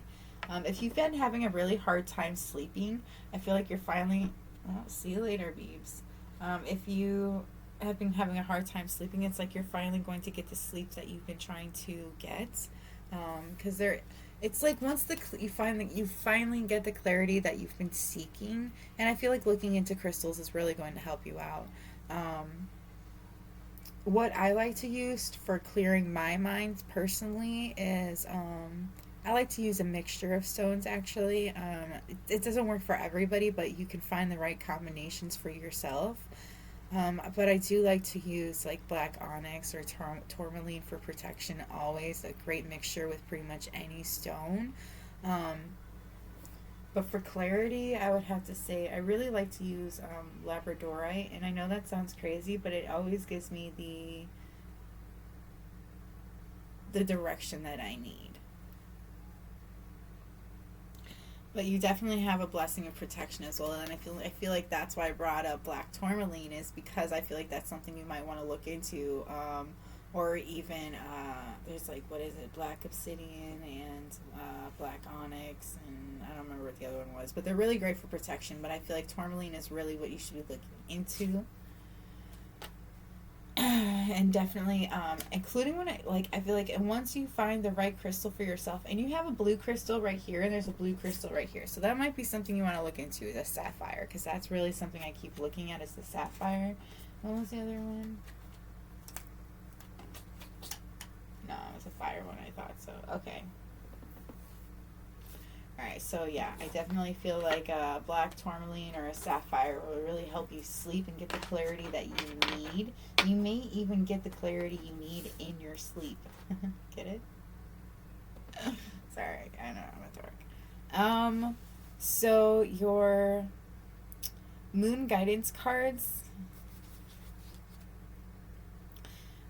If you've been having a really hard time sleeping, I feel like you're finally, well, see you later, Beebs. If you have been having a hard time sleeping, it's like you're finally going to get the sleep that you've been trying to get, because it's like once you finally get the clarity that you've been seeking, and I feel like looking into crystals is really going to help you out. What I like to use for clearing my mind personally is I like to use a mixture of stones, actually. It doesn't work for everybody, but you can find the right combinations for yourself. But I do like to use like black onyx or tourmaline for protection, always a great mixture with pretty much any stone. But for clarity, I would have to say I really like to use labradorite, and I know that sounds crazy, but it always gives me the direction that I need. But you definitely have a blessing of protection as well, and I feel like that's why I brought up black tourmaline, is because I feel like that's something you might want to look into, or even there's like, what is it, black obsidian and black onyx, and I don't remember what the other one was, but they're really great for protection. But I feel like tourmaline is really what you should be looking into. And definitely including when I feel like, and once you find the right crystal for yourself, and you have a blue crystal right here and there's a blue crystal right here, so that might be something you want to look into, the sapphire, because that's really something I keep looking at, is the sapphire. What was the other one? No, it was a fire one, I thought so. Okay. Alright, so yeah, I definitely feel like a black tourmaline or a sapphire will really help you sleep and get the clarity that you need. You may even get the clarity you need in your sleep. Get it? Sorry, I know I'm at work. So your moon guidance cards,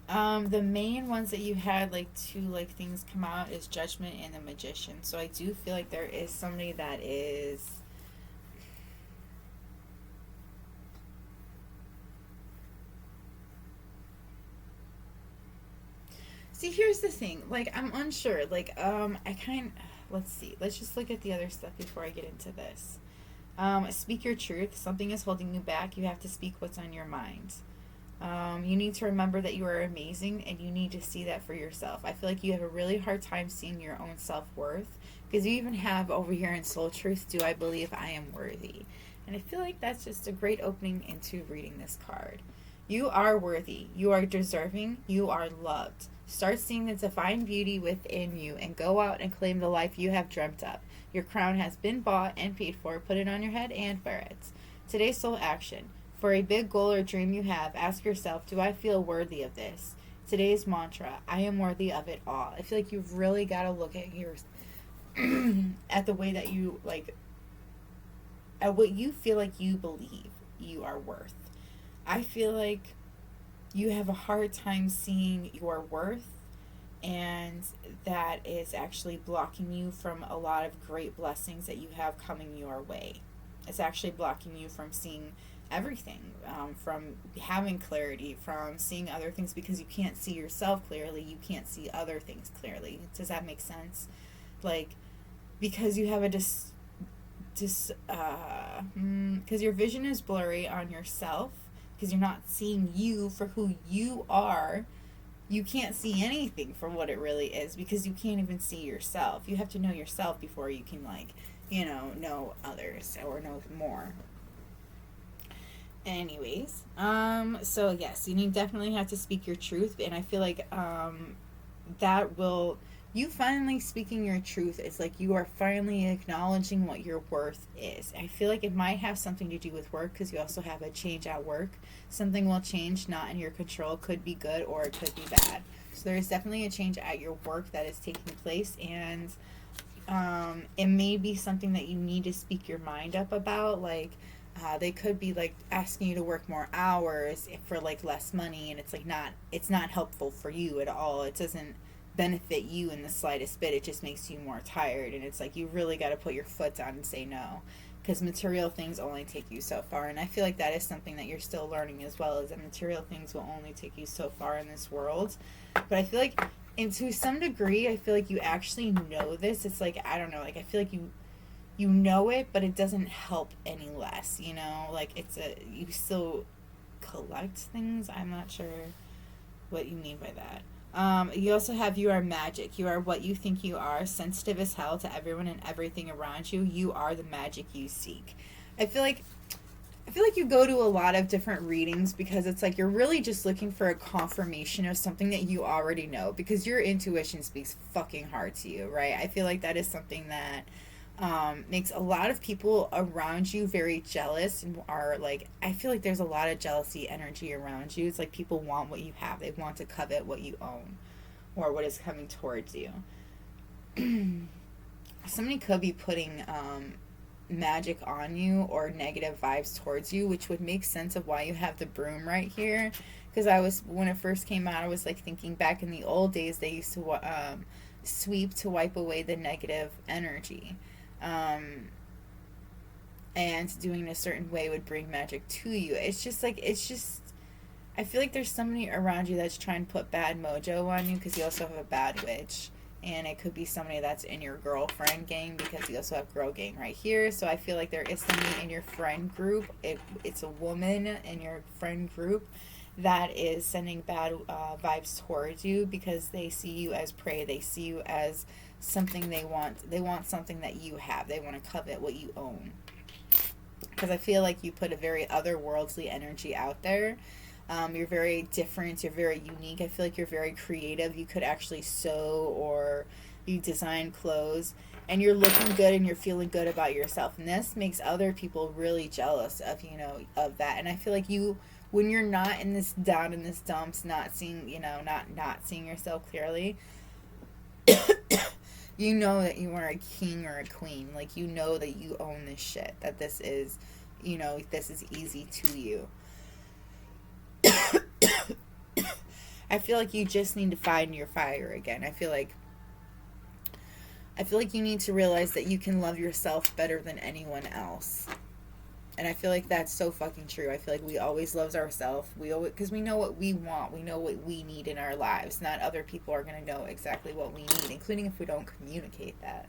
the main ones that you had, like two like things come out, is Judgment and the Magician. So I do feel like there is somebody that is see, here's the thing, like I'm unsure, like let's see, let's just look at the other stuff before I get into this. Speak your truth. Something is holding you back. You have to speak what's on your mind. You need to remember that you are amazing, and you need to see that for yourself. I feel like you have a really hard time seeing your own self-worth, because you even have over here in Soul Truth, do I believe I am worthy? And I feel like that's just a great opening into reading this card. You are worthy. You are deserving. You are loved. Start seeing the divine beauty within you and go out and claim the life you have dreamt up. Your crown has been bought and paid for. Put it on your head and wear it. Today's soul action. For a big goal or dream you have, ask yourself, do I feel worthy of this? Today's mantra, I am worthy of it all. I feel like you've really got to look at your at the way that you, like, at what you feel like you believe you are worth. I feel like you have a hard time seeing your worth, and that is actually blocking you from a lot of great blessings that you have coming your way. It's actually blocking you from seeing everything, from having clarity, from seeing other things, because you can't see yourself clearly, you can't see other things clearly. Does that make sense? Like, because you have a because your vision is blurry on yourself, because you're not seeing you for who you are, you can't see anything for what it really is because you can't even see yourself. You have to know yourself before you can, like, know others or know more. Anyways, so yes, you need definitely have to speak your truth, and I feel like that will, you finally speaking your truth, it's like you are finally acknowledging what your worth is. I feel like it might have something to do with work because you also have a change at work. Something will change, not in your control, could be good or it could be bad. So there is definitely a change at your work that is taking place, and it may be something that you need to speak your mind up about. Like, they could be like asking you to work more hours for like less money, and it's like it's not helpful for you at all. It doesn't benefit you in the slightest bit. It just makes you more tired, and it's like you really got to put your foot down and say no, because material things only take you so far. And I feel like that is something that you're still learning as well, is that material things will only take you so far in this world. But I feel like, and to some degree, I feel like you actually know this. It's like, I don't know, like I feel like you know it, but it doesn't help any less, like you still collect things. I'm not sure what you mean by that. You also have, you are magic. You are what you think you are, sensitive as hell to everyone and everything around you. You are the magic you seek. I feel like you go to a lot of different readings because it's like you're really just looking for a confirmation of something that you already know, because your intuition speaks fucking hard to you, right? I feel like that is something that makes a lot of people around you very jealous, and are like, I feel like there's a lot of jealousy energy around you. It's like people want what you have. They want to covet what you own or what is coming towards you. Somebody could be putting magic on you or negative vibes towards you, which would make sense of why you have the broom right here. Because when it first came out, I was like thinking back in the old days, they used to sweep to wipe away the negative energy. And doing it a certain way would bring magic to you. It's just I feel like there's somebody around you that's trying to put bad mojo on you, because you also have a bad witch. And it could be somebody that's in your girlfriend gang, because you also have girl gang right here. So I feel like there is somebody in your friend group. It's a woman in your friend group that is sending bad vibes towards you, because they see you as prey. They see you as something they want. They want something that you have. They want to covet what you own. Because I feel like you put a very otherworldly energy out there. You're very different. You're very unique. I feel like you're very creative. You could actually sew, or you design clothes, and you're looking good and you're feeling good about yourself. And this makes other people really jealous of, of that. And I feel like when you're not in this down in this dumps, not seeing, not seeing yourself clearly, you know that you are a king or a queen. Like, you know that you own this shit, that this is, this is easy to you. I feel like you just need to find your fire again. I feel like you need to realize that you can love yourself better than anyone else. And I feel like that's so fucking true. I feel like we always love ourselves. Because we know what we want. We know what we need in our lives. Not other people are going to know exactly what we need, including if we don't communicate that.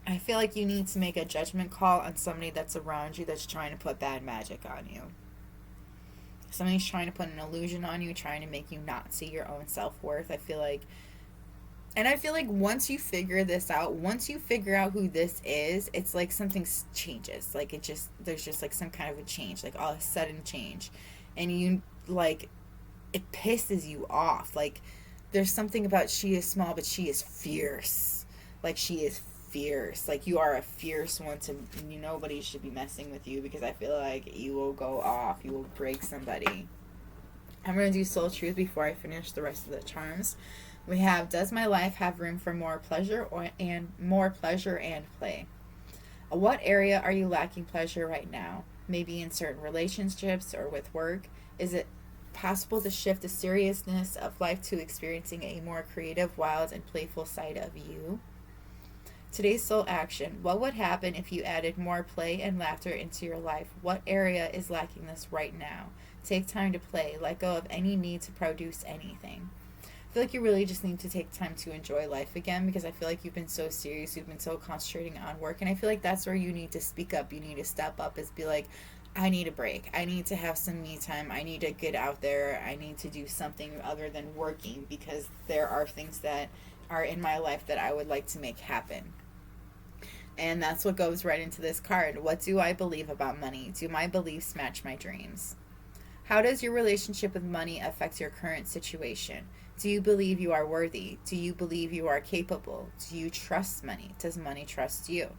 I feel like you need to make a judgment call on somebody that's around you that's trying to put bad magic on you. Somebody's trying to put an illusion on you, trying to make you not see your own self-worth. I feel like once you figure this out, once you figure out who this is, it's like something changes. Like, there's just like some kind of a change, like all of a sudden change. And you, like, it pisses you off. Like, there's something about, she is small, but she is fierce. Like, she is fierce. Like, you are a fierce one nobody should be messing with you, because I feel like you will go off. You will break somebody. I'm going to do soul truth before I finish the rest of the charms. We have, does my life have room for more pleasure and play? What area are you lacking pleasure right now? Maybe in certain relationships or with work. Is it possible to shift the seriousness of life to experiencing a more creative, wild, and playful side of you? Today's soul action. What would happen if you added more play and laughter into your life? What area is lacking this right now? Take time to play. Let go of any need to produce anything. I feel like you really just need to take time to enjoy life again, because I feel like you've been so serious. You've been so concentrating on work. And I feel like that's where you need to speak up. You need to step up, is be like, I need a break. I need to have some me time. I need to get out there. I need to do something other than working because there are things that are in my life that I would like to make happen. And that's what goes right into this card. What do I believe about money? Do my beliefs match my dreams? How does your relationship with money affect your current situation? Do you believe you are worthy? Do you believe you are capable? Do you trust money? Does money trust you?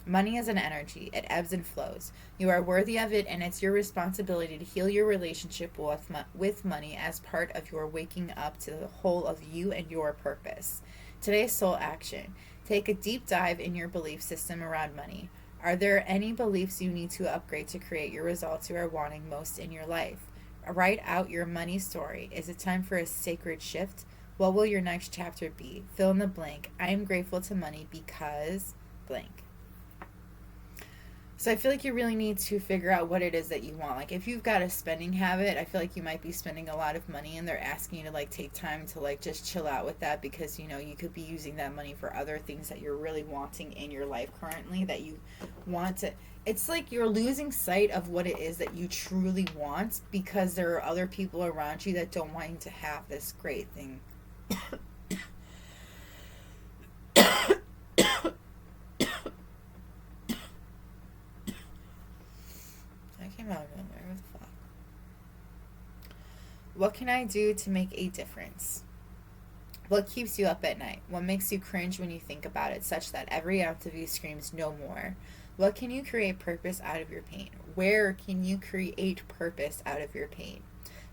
Money is an energy. It ebbs and flows. You are worthy of it, and it's your responsibility to heal your relationship with money as part of your waking up to the whole of you and your purpose. Today's soul action. Take a deep dive in your belief system around money. Are there any beliefs you need to upgrade to create your results you are wanting most in your life? Write out your money story. Is it time for a sacred shift? What will your next chapter be? Fill in the blank. I am grateful to money because blank. So I feel like you really need to figure out what it is that you want. Like if you've got a spending habit, I feel like you might be spending a lot of money and they're asking you to like take time to like just chill out with that because you know you could be using that money for other things that you're really wanting in your life currently that you want to. It's like you're losing sight of what it is that you truly want because there are other people around you that don't want you to have this great thing. What the fuck? What can I do to make a difference? What keeps you up at night? What makes you cringe when you think about it, such that every ounce of you screams no more? What can you create purpose out of your pain? Where can you create purpose out of your pain?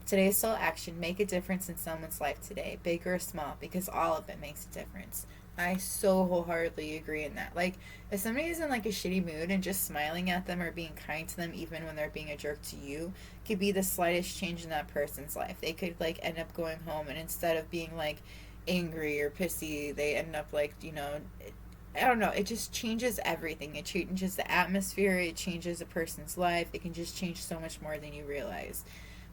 Today's soul action, make a difference in someone's life today, big or small, because all of it makes a difference. I so wholeheartedly agree in that. Like, if somebody is in like a shitty mood and just smiling at them or being kind to them, even when they're being a jerk to you, could be the slightest change in that person's life. They could like end up going home and instead of being like angry or pissy, they end up like, you know, I don't know. It just changes everything. It changes the atmosphere. It changes a person's life. It can just change so much more than you realize.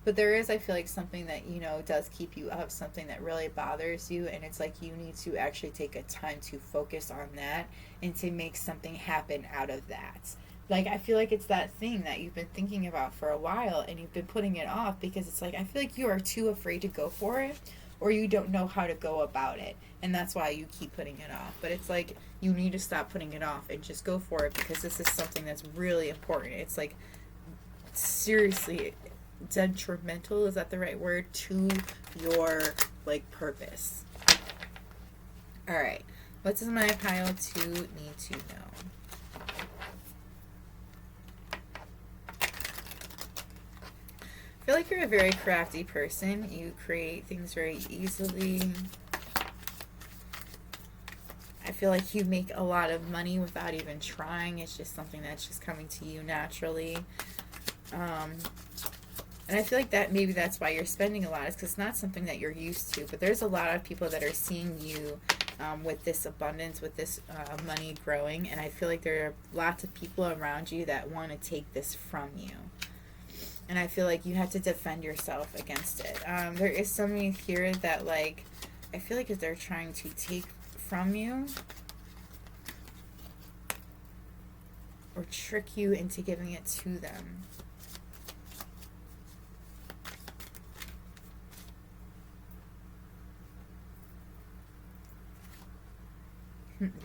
But there is, I feel like, something that, you know, does keep you up, something that really bothers you. And it's like you need to actually take a time to focus on that and to make something happen out of that. Like, I feel like it's that thing that you've been thinking about for a while and you've been putting it off because it's like, I feel like you are too afraid to go for it or you don't know how to go about it. And that's why you keep putting it off. But it's like, you need to stop putting it off and just go for it because this is something that's really important. It's like, seriously detrimental, is that the right word, to your like purpose. All right, what does my pile 2 need to know? I feel like you're a very crafty person. You create things very easily. I feel like you make a lot of money without even trying. It's just something that's just coming to you naturally. And I feel like that maybe that's why you're spending a lot, is because it's not something that you're used to. But there's a lot of people that are seeing you with this abundance, with this money growing. And I feel like there are lots of people around you that want to take this from you. And I feel like you have to defend yourself against it. There is somebody here that, like, I feel like if they're trying to take from you or trick you into giving it to them.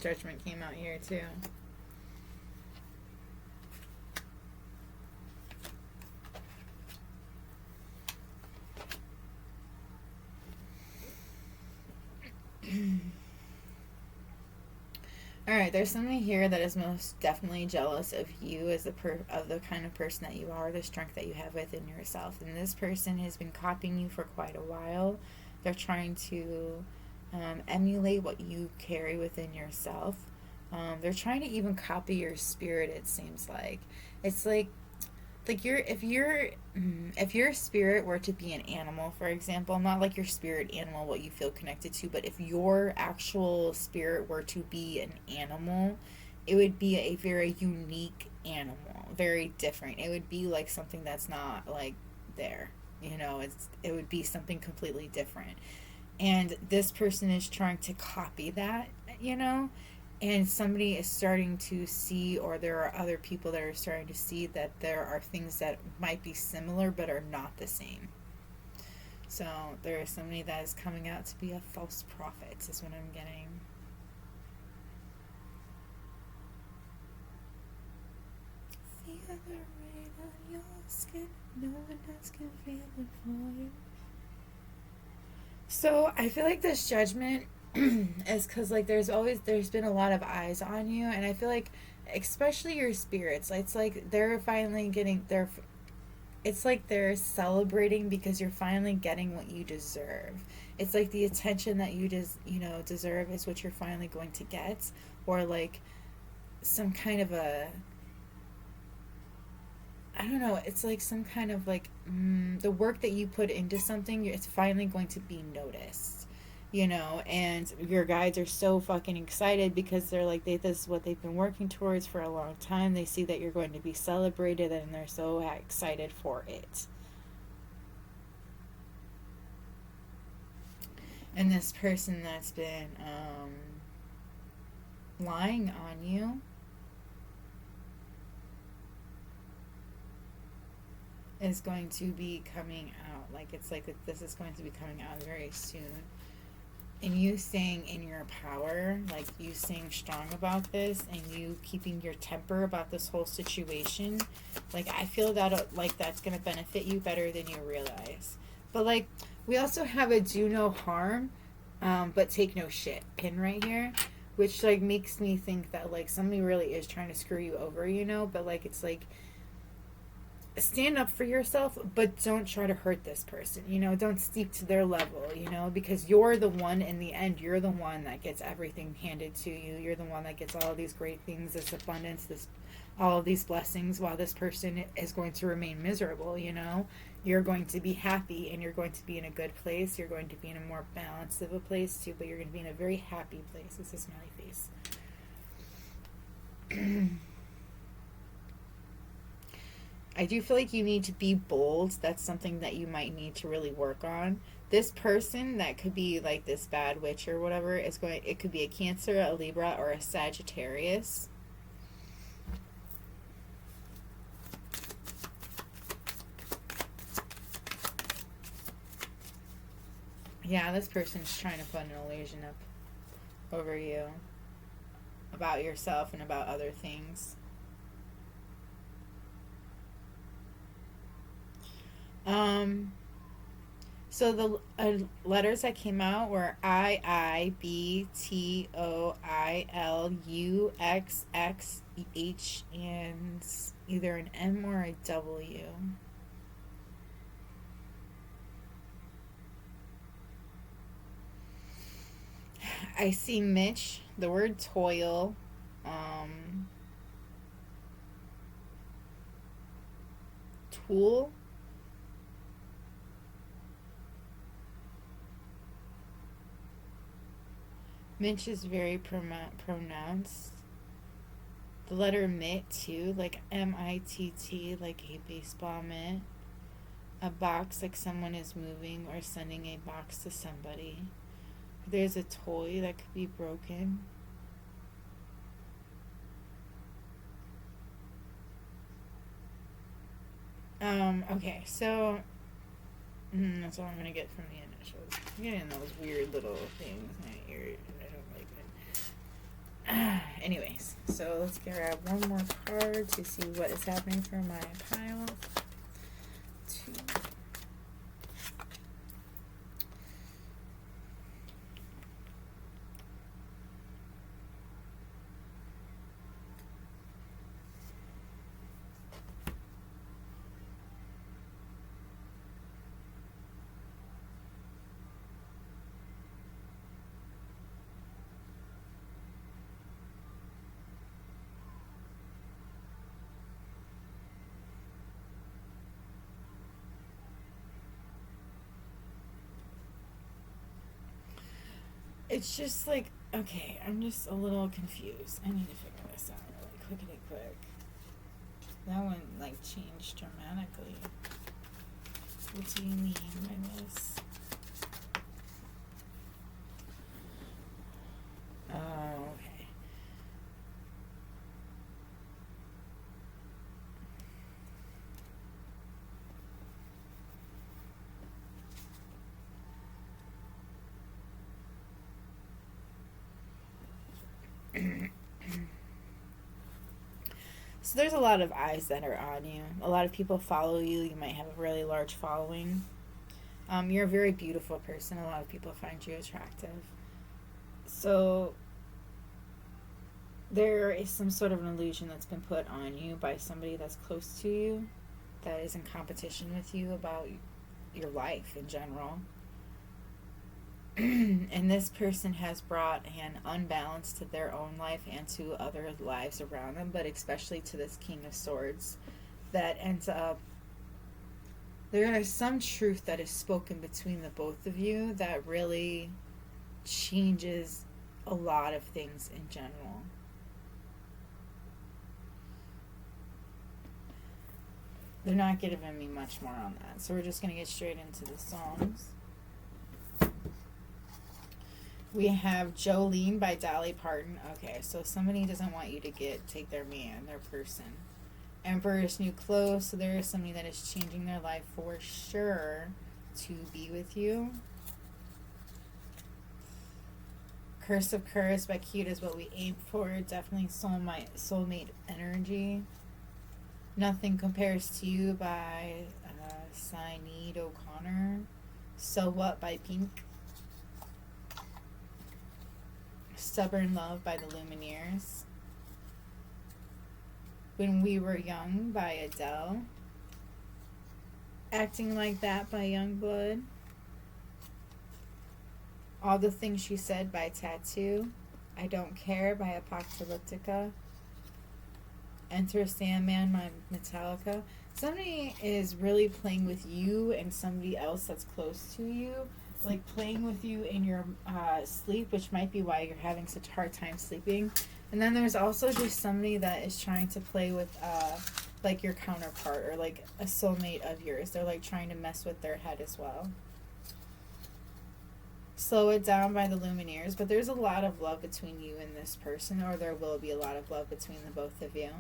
Judgment came out here too. All right, there's somebody here that is most definitely jealous of you as of the kind of person that you are, the strength that you have within yourself. And this person has been copying you for quite a while. They're trying to emulate what you carry within yourself. They're trying to even copy your spirit. It seems like it's like if your spirit were to be an animal, for example, not like your spirit animal, what you feel connected to, but if your actual spirit were to be an animal, it would be a very unique animal, very different. It would be like something that's not like there, you know. It would be something completely different. And this person is trying to copy that, you know. and somebody is starting to see, or there are other people that are starting to see that there are things that might be similar but are not the same. So there is somebody that is coming out to be a false prophet, is what I'm getting. Feel the rain on your skin, no one else can feel it for you. So I feel like this judgment is because like there's been a lot of eyes on you, and I feel like especially your spirits, it's like they're finally getting their, it's like they're celebrating because you're finally getting what you deserve. It's like the attention that you just deserve is what you're finally going to get, or like some kind of a, I don't know, it's like some kind of like the work that you put into something, it's finally going to be noticed, and your guides are so fucking excited because they're like, this is what they've been working towards for a long time. They see that you're going to be celebrated and they're so excited for it. And this person that's been lying on you is going to be coming out. Like, it's like this is going to be coming out very soon. And you staying in your power, like you staying strong about this, and you keeping your temper about this whole situation, like I feel that like that's gonna benefit you better than you realize. But like we also have a do no harm, but take no shit pin right here, which like makes me think that like somebody really is trying to screw you over, but like it's like stand up for yourself, but don't try to hurt this person, don't stoop to their level, because you're the one in the end, you're the one that gets everything handed to you. You're the one that gets all these great things, this abundance, all of these blessings, while this person is going to remain miserable. You're going to be happy and you're going to be in a good place. You're going to be in a more balanced of a place too, but you're going to be in a very happy place. This is smiley face. I do feel like you need to be bold. That's something that you might need to really work on. This person that could be like this bad witch or whatever it could be a Cancer, a Libra, or a Sagittarius. Yeah, this person's trying to put an illusion up over you about yourself and about other things. So the letters that came out were I, B, T, O, I, L, U, X, X, H, and either an M or a W. I see Mitch, the word toil, tool, Mitch is very pronounced. The letter mitt too, like M-I-T-T, like a baseball mitt. A box, like someone is moving or sending a box to somebody. There's a toy that could be broken. Okay, so that's all I'm gonna get from the initials. I'm getting those weird little things in my ear. I don't like it. Anyways, so let's grab one more card to see what is happening for my pile. Two. It's just like, okay, I'm just a little confused. I need to figure this out really quick. That one, like, changed dramatically. What do you mean by this? Oh, okay. So there's a lot of eyes that are on you. A lot of people follow you. You might have a really large following. You're a very beautiful person. A lot of people find you attractive. So there is some sort of an illusion that's been put on you by somebody that's close to you, that is in competition with you about your life in general. And this person has brought an unbalance to their own life and to other lives around them, but especially to this King of Swords, that ends up, there is some truth that is spoken between the both of you that really changes a lot of things in general. They're not giving me much more on that, so we're just going to get straight into the songs. We have Jolene by Dolly Parton. Okay, so somebody doesn't want you to take their man, their person. Emperor's New Clothes, so there is somebody that is changing their life for sure to be with you. Curse of Courage by Cute is what we aim for. Definitely soulmate energy. Nothing Compares to You by Sinead O'Connor. So What by Pink. Stubborn Love by the Lumineers. When We Were Young by Adele. Acting Like That by Youngblood. All the Things She Said by Tattoo. I Don't Care by Apocalyptica. Enter Sandman by Metallica. Somebody is really playing with you and somebody else that's close to you. Like playing with you in your sleep, which might be why you're having such a hard time sleeping. And then there's also just somebody that is trying to play with like your counterpart or like a soulmate of yours. They're like trying to mess with their head as well. Slow It Down by the Lumineers. But there's a lot of love between you and this person, or there will be a lot of love between the both of you.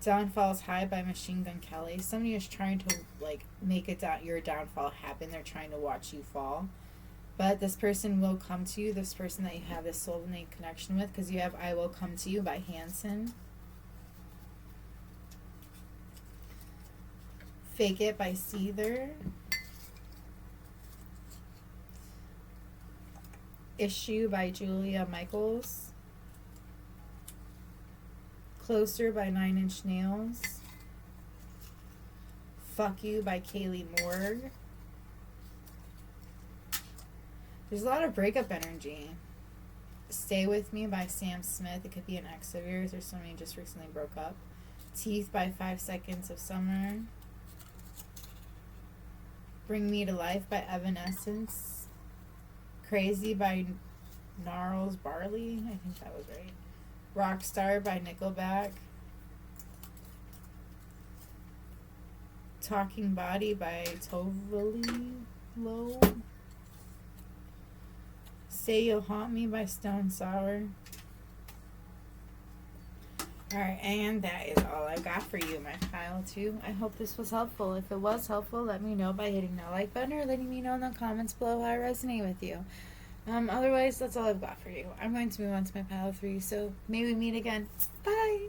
Downfalls High by Machine Gun Kelly. Somebody is trying to like make your downfall happen. They're trying to watch you fall. But this person will come to you, this person that you have this soulmate connection with, because you have I Will Come to You by Hanson. Fake It by Seether. Issue by Julia Michaels. Closer by 9 Inch Nails. Fuck You by Kaylee Morg. There's a lot of breakup energy. Stay With Me by Sam Smith. It could be an ex of yours or somebody who just recently broke up. Teeth by 5 Seconds of Summer. Bring Me to Life by Evanescence. Crazy by Gnarls Barley. I think that was right. Rockstar by Nickelback. Talking Body by Tovali Low. Say You'll Haunt Me by Stone Sour. Alright, and that is all I got for you, my pile 2. I hope this was helpful. If it was helpful, let me know by hitting that like button or letting me know in the comments below how I resonate with you. Otherwise, that's all I've got for you. I'm going to move on to my pile 3, so may we meet again. Bye!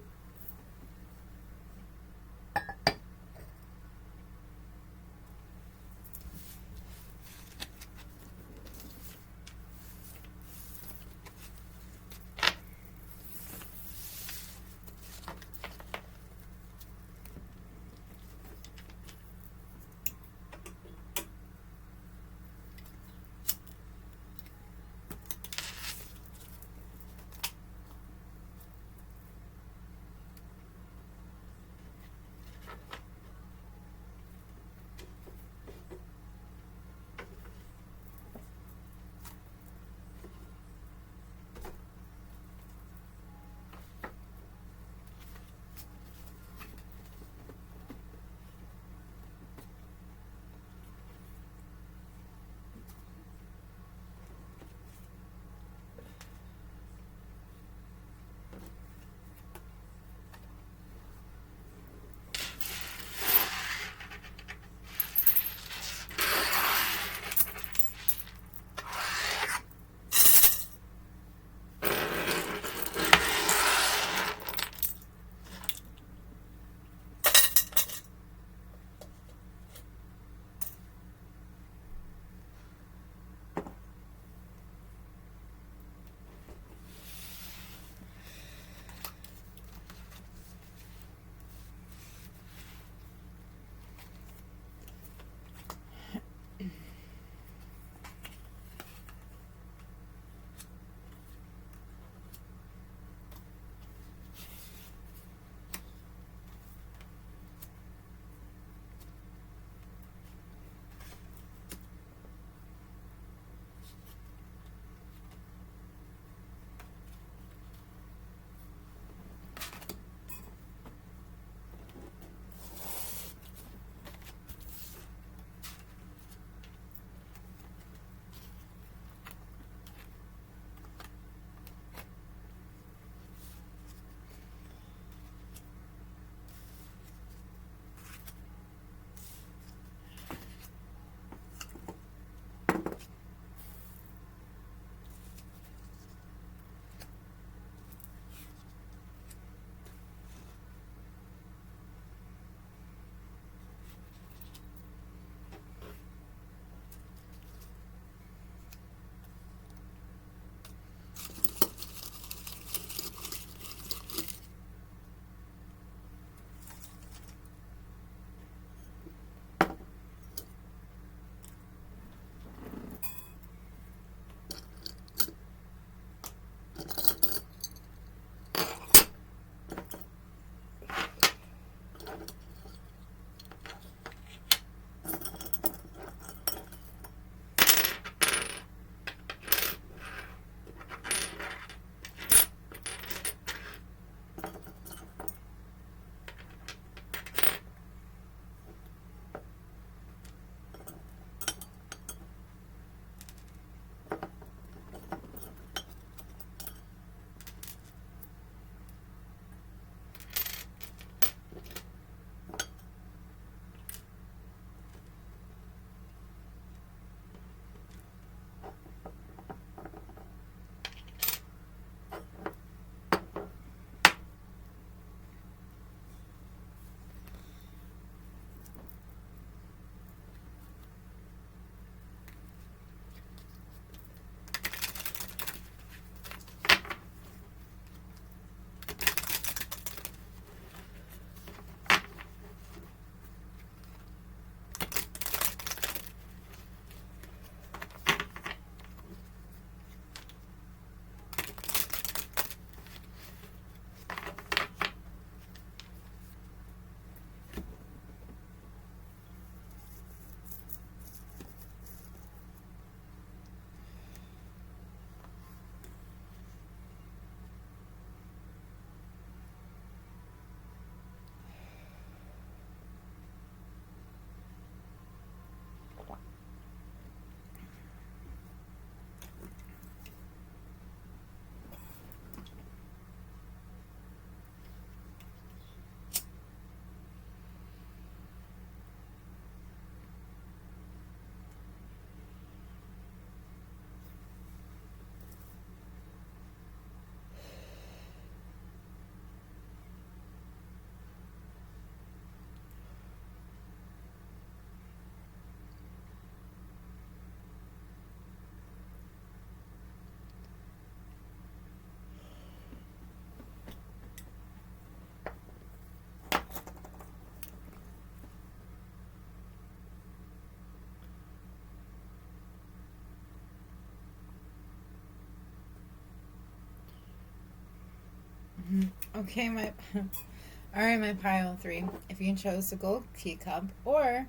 Okay, my all right, my pile 3. If you chose the gold teacup or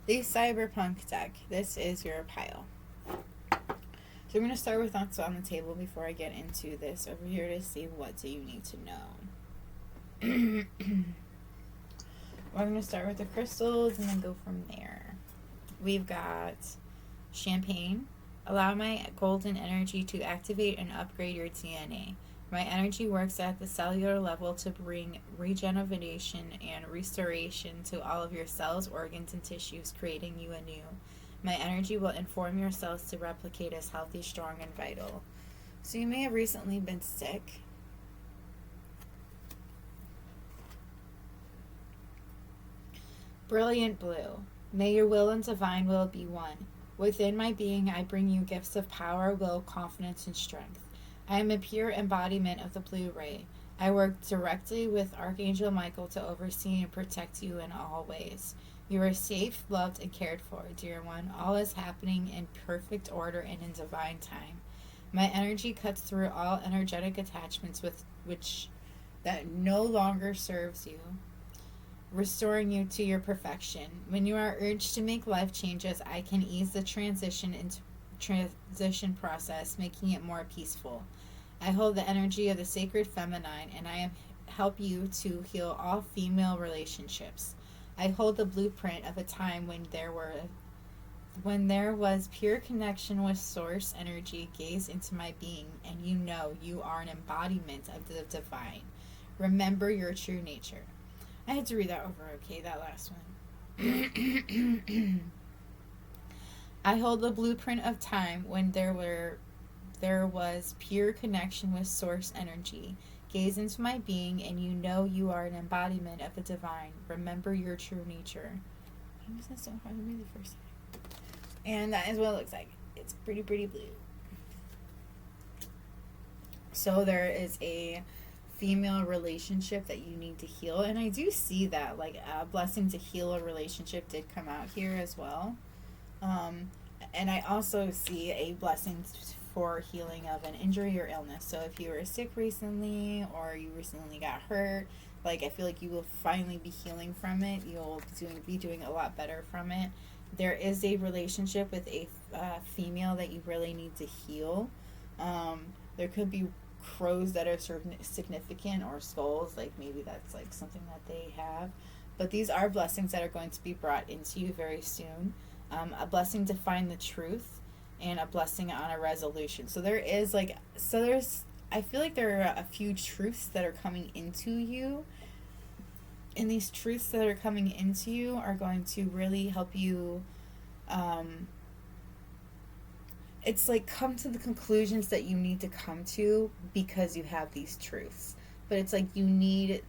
the cyberpunk deck, this is your pile. So I'm going to start with what's on the table before I get into this over here to see what do you need to know. We're going to start with the crystals and then go from there. We've got champagne. Allow my golden energy to activate and upgrade your DNA. My energy works at the cellular level to bring regeneration and restoration to all of your cells, organs, and tissues, creating you anew. My energy will inform your cells to replicate as healthy, strong, and vital. So you may have recently been sick. Brilliant blue. May your will and divine will be one. Within my being, I bring you gifts of power, will, confidence, and strength. I am a pure embodiment of the blue ray. I work directly with Archangel Michael to oversee and protect you in all ways. You are safe, loved, and cared for, dear one. All is happening in perfect order and in divine time. My energy cuts through all energetic attachments with which that no longer serves you, restoring you to your perfection. When you are urged to make life changes, I can ease the transition process, making it more peaceful. I hold the energy of the sacred feminine, and I help you to heal all female relationships. I hold the blueprint of a time when there was pure connection with source energy. Gaze into my being, and you know you are an embodiment of the divine. Remember your true nature. I had to read that over, okay, that last one. I hold the blueprint of time when there was pure connection with source energy. Gaze into my being, and you know you are an embodiment of the divine. Remember your true nature. Why was that so hard to read the first time? And that is what it looks like. It's pretty, pretty blue. So there is a female relationship that you need to heal, and I do see that, like, a blessing to heal a relationship did come out here as well. And I also see a blessing for healing of an injury or illness. So if you were sick recently or you recently got hurt, like, I feel like you will finally be healing from it. You'll be doing a lot better from it. There is a relationship with a female that you really need to heal. There could be crows that are significant, or skulls, like maybe that's like something that they have. But these are blessings that are going to be brought into you very soon. A blessing to find the truth, and a blessing on a resolution. So there's I feel like there are a few truths that are coming into you, and these truths that are coming into you are going to really help you it's like come to the conclusions that you need to come to because you have these truths. But it's like you need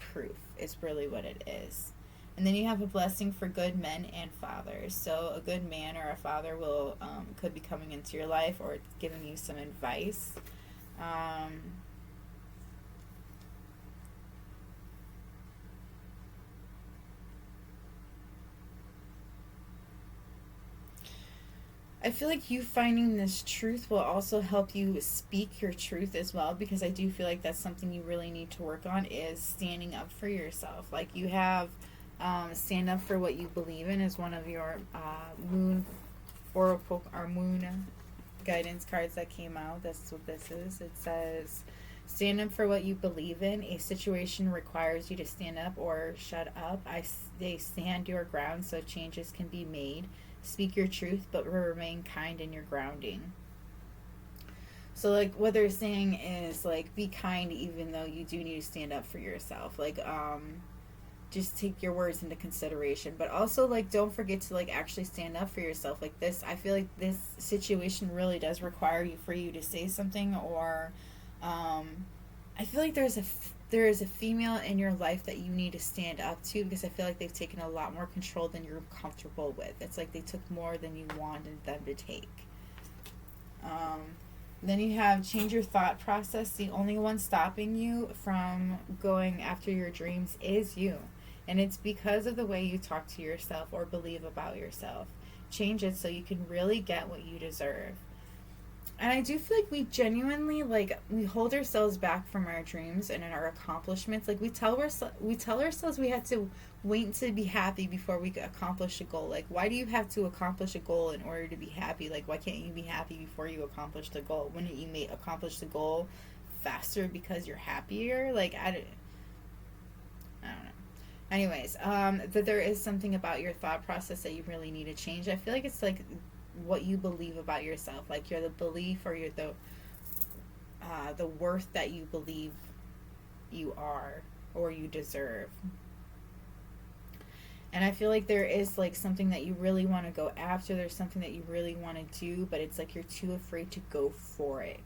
proof is really what it is. And then you have a blessing for good men and fathers. So a good man or a father will could be coming into your life or giving you some advice. I feel like you finding this truth will also help you speak your truth as well, because I do feel like that's something you really need to work on, is standing up for yourself. Like, you have stand up for what you believe in is one of your moon oracle or moon guidance cards that came out. That's what this is. It says, stand up for what you believe in. A situation requires you to stand up or shut up. They stand your ground so changes can be made. Speak your truth, but remain kind in your grounding. So, like, what they're saying is, like, be kind even though you do need to stand up for yourself. Like, just take your words into consideration. But also, like, don't forget to, like, actually stand up for yourself. Like, this, I feel like this situation really does require for you to say something, or, I feel like there is a female in your life that you need to stand up to, because I feel like they've taken a lot more control than you're comfortable with. It's like they took more than you wanted them to take. Then you have change your thought process. The only one stopping you from going after your dreams is you. And it's because of the way you talk to yourself or believe about yourself. Change it so you can really get what you deserve. And I do feel like we genuinely, like, we hold ourselves back from our dreams and our accomplishments. Like, we tell ourselves we have to wait to be happy before we accomplish a goal. Like, why do you have to accomplish a goal in order to be happy? Like, why can't you be happy before you accomplish the goal? Wouldn't you accomplish the goal faster because you're happier? Like, I don't know. Anyways, that there is something about your thought process that you really need to change. I feel like it's like what you believe about yourself. Like, you're the belief, or you're the worth that you believe you are or you deserve. And I feel like there is like something that you really want to go after. There's something that you really want to do, but it's like you're too afraid to go for it.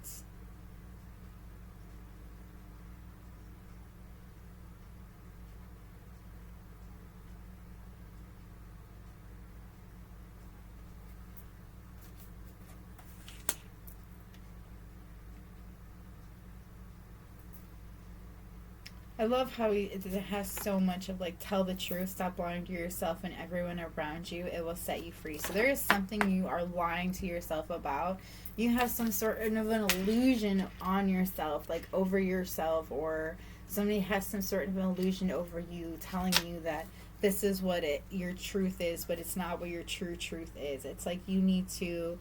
I love how it has so much of like, tell the truth, stop lying to yourself and everyone around you. It will set you free. So there is something you are lying to yourself about. You have some sort of an illusion on yourself, like over yourself, or somebody has some sort of an illusion over you, telling you that this is what your truth is, but it's not what your true truth is. It's like you need to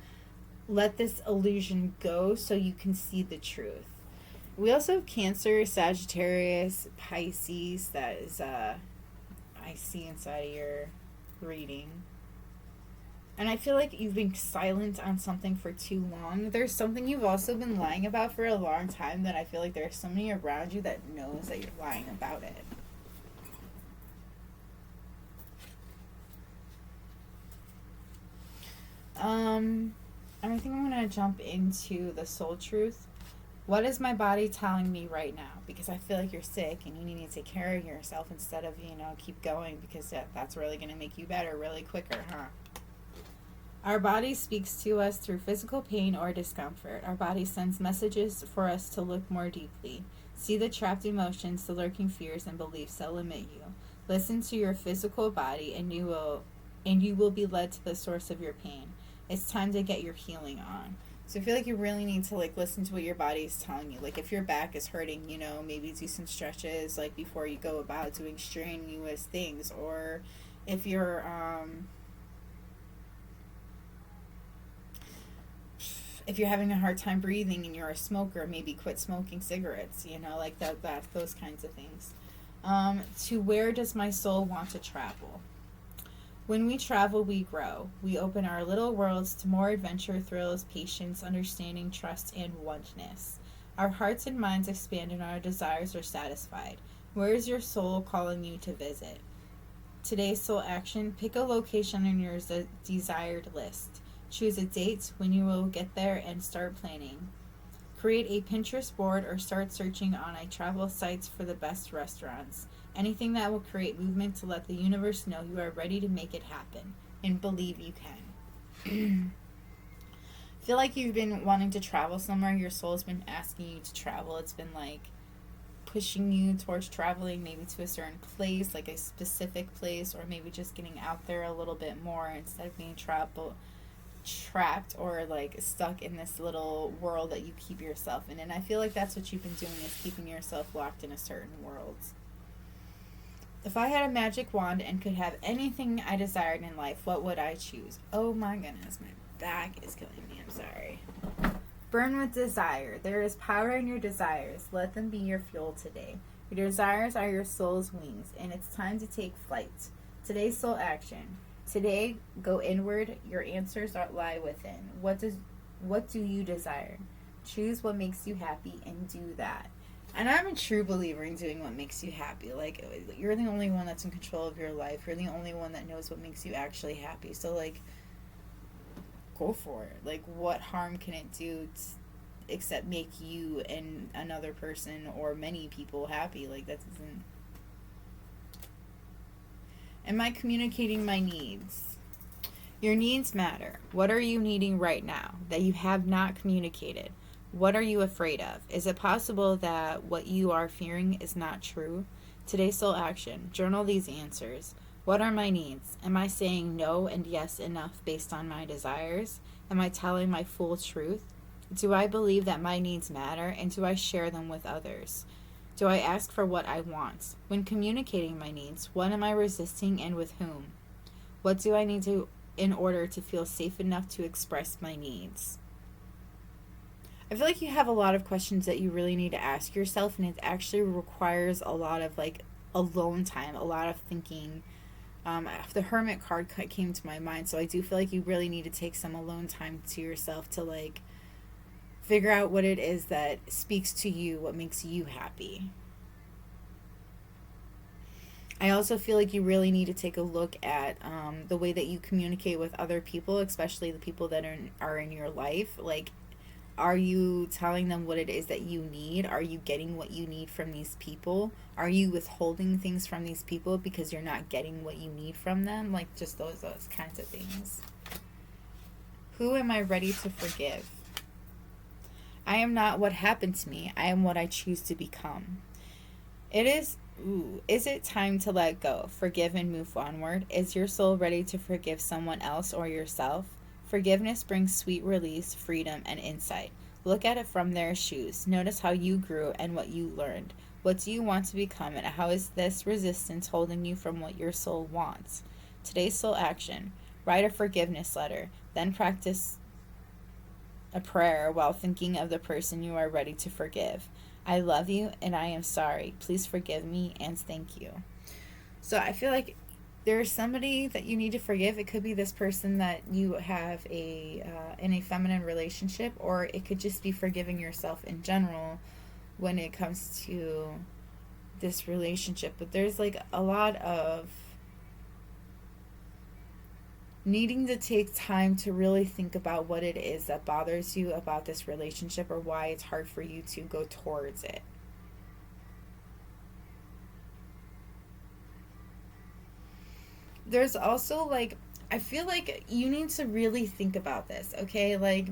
let this illusion go so you can see the truth. We also have Cancer, Sagittarius, Pisces. That is, I see inside of your reading. And I feel like you've been silent on something for too long. There's something you've also been lying about for a long time that I feel like there's somebody around you that knows that you're lying about it. I think I'm going to jump into the soul truth. What is my body telling me right now? Because I feel like you're sick and you need to take care of yourself instead of, keep going, because that's really going to make you better really quicker, huh? Our body speaks to us through physical pain or discomfort. Our body sends messages for us to look more deeply. See the trapped emotions, the lurking fears and beliefs that limit you. Listen to your physical body and you will be led to the source of your pain. It's time to get your healing on. So I feel like you really need to listen to what your body is telling you. Like, if your back is hurting, maybe do some stretches before you go about doing strenuous things. Or if you're having a hard time breathing and you're a smoker, maybe quit smoking cigarettes. Those kinds of things. To where does my soul want to travel? When we travel, we grow. We open our little worlds to more adventure, thrills, patience, understanding, trust, and oneness. Our hearts and minds expand and our desires are satisfied. Where is your soul calling you to visit? Today's soul action: pick a location on your desired list. Choose a date when you will get there and start planning. Create a Pinterest board or start searching on travel sites for the best restaurants. Anything that will create movement to let the universe know you are ready to make it happen, and believe you can. Feel like you've been wanting to travel somewhere. Your soul's been asking you to travel. It's been pushing you towards traveling, maybe to a certain place, like a specific place, or maybe just getting out there a little bit more instead of being trapped or stuck in this little world that you keep yourself in. And I feel like that's what you've been doing, is keeping yourself locked in a certain world. If I had a magic wand and could have anything I desired in life, what would I choose? Oh my goodness, my back is killing me. I'm sorry. Burn with desire. There is power in your desires. Let them be your fuel today. Your desires are your soul's wings, and it's time to take flight. Today's soul action. Today, go inward. Your answers lie within. What do you desire? Choose what makes you happy and do that. And I'm a true believer in doing what makes you happy. You're the only one that's in control of your life. You're the only one that knows what makes you actually happy. So, go for it. What harm can it do except make you and another person or many people happy? That doesn't... Am I communicating my needs? Your needs matter. What are you needing right now that you have not communicated? What are you afraid of? Is it possible that what you are fearing is not true? Today's soul action. Journal these answers. What are my needs? Am I saying no and yes enough based on my desires? Am I telling my full truth? Do I believe that my needs matter, and do I share them with others? Do I ask for what I want? When communicating my needs, what am I resisting and with whom? What do I need to in order to feel safe enough to express my needs? I feel like you have a lot of questions that you really need to ask yourself, and it actually requires a lot of like alone time, a lot of thinking. The Hermit card came to my mind, so I do feel like you really need to take some alone time to yourself to like figure out what it is that speaks to you, what makes you happy. I also feel like you really need to take a look at the way that you communicate with other people, especially the people that are in your life. Like, are you telling them what it is that you need? Are you getting what you need from these people? Are you withholding things from these people because you're not getting what you need from them? Like, just those kinds of things. Who am I ready to forgive? I am not what happened to me. I am what I choose to become. Is it time to let go, forgive, and move onward? Is your soul ready to forgive someone else or yourself? Forgiveness brings sweet release, freedom, and insight. Look at it from their shoes. Notice how you grew and what you learned. What do you want to become, and how is this resistance holding you from what your soul wants? Today's soul action. Write a forgiveness letter. Then practice a prayer while thinking of the person you are ready to forgive. I love you and I am sorry. Please forgive me and thank you. So I feel like there's somebody that you need to forgive. It could be this person that you have in a feminine relationship, or it could just be forgiving yourself in general when it comes to this relationship. But there's like a lot of needing to take time to really think about what it is that bothers you about this relationship, or why it's hard for you to go towards it. There's also like, I feel like you need to really think about this, okay? Like,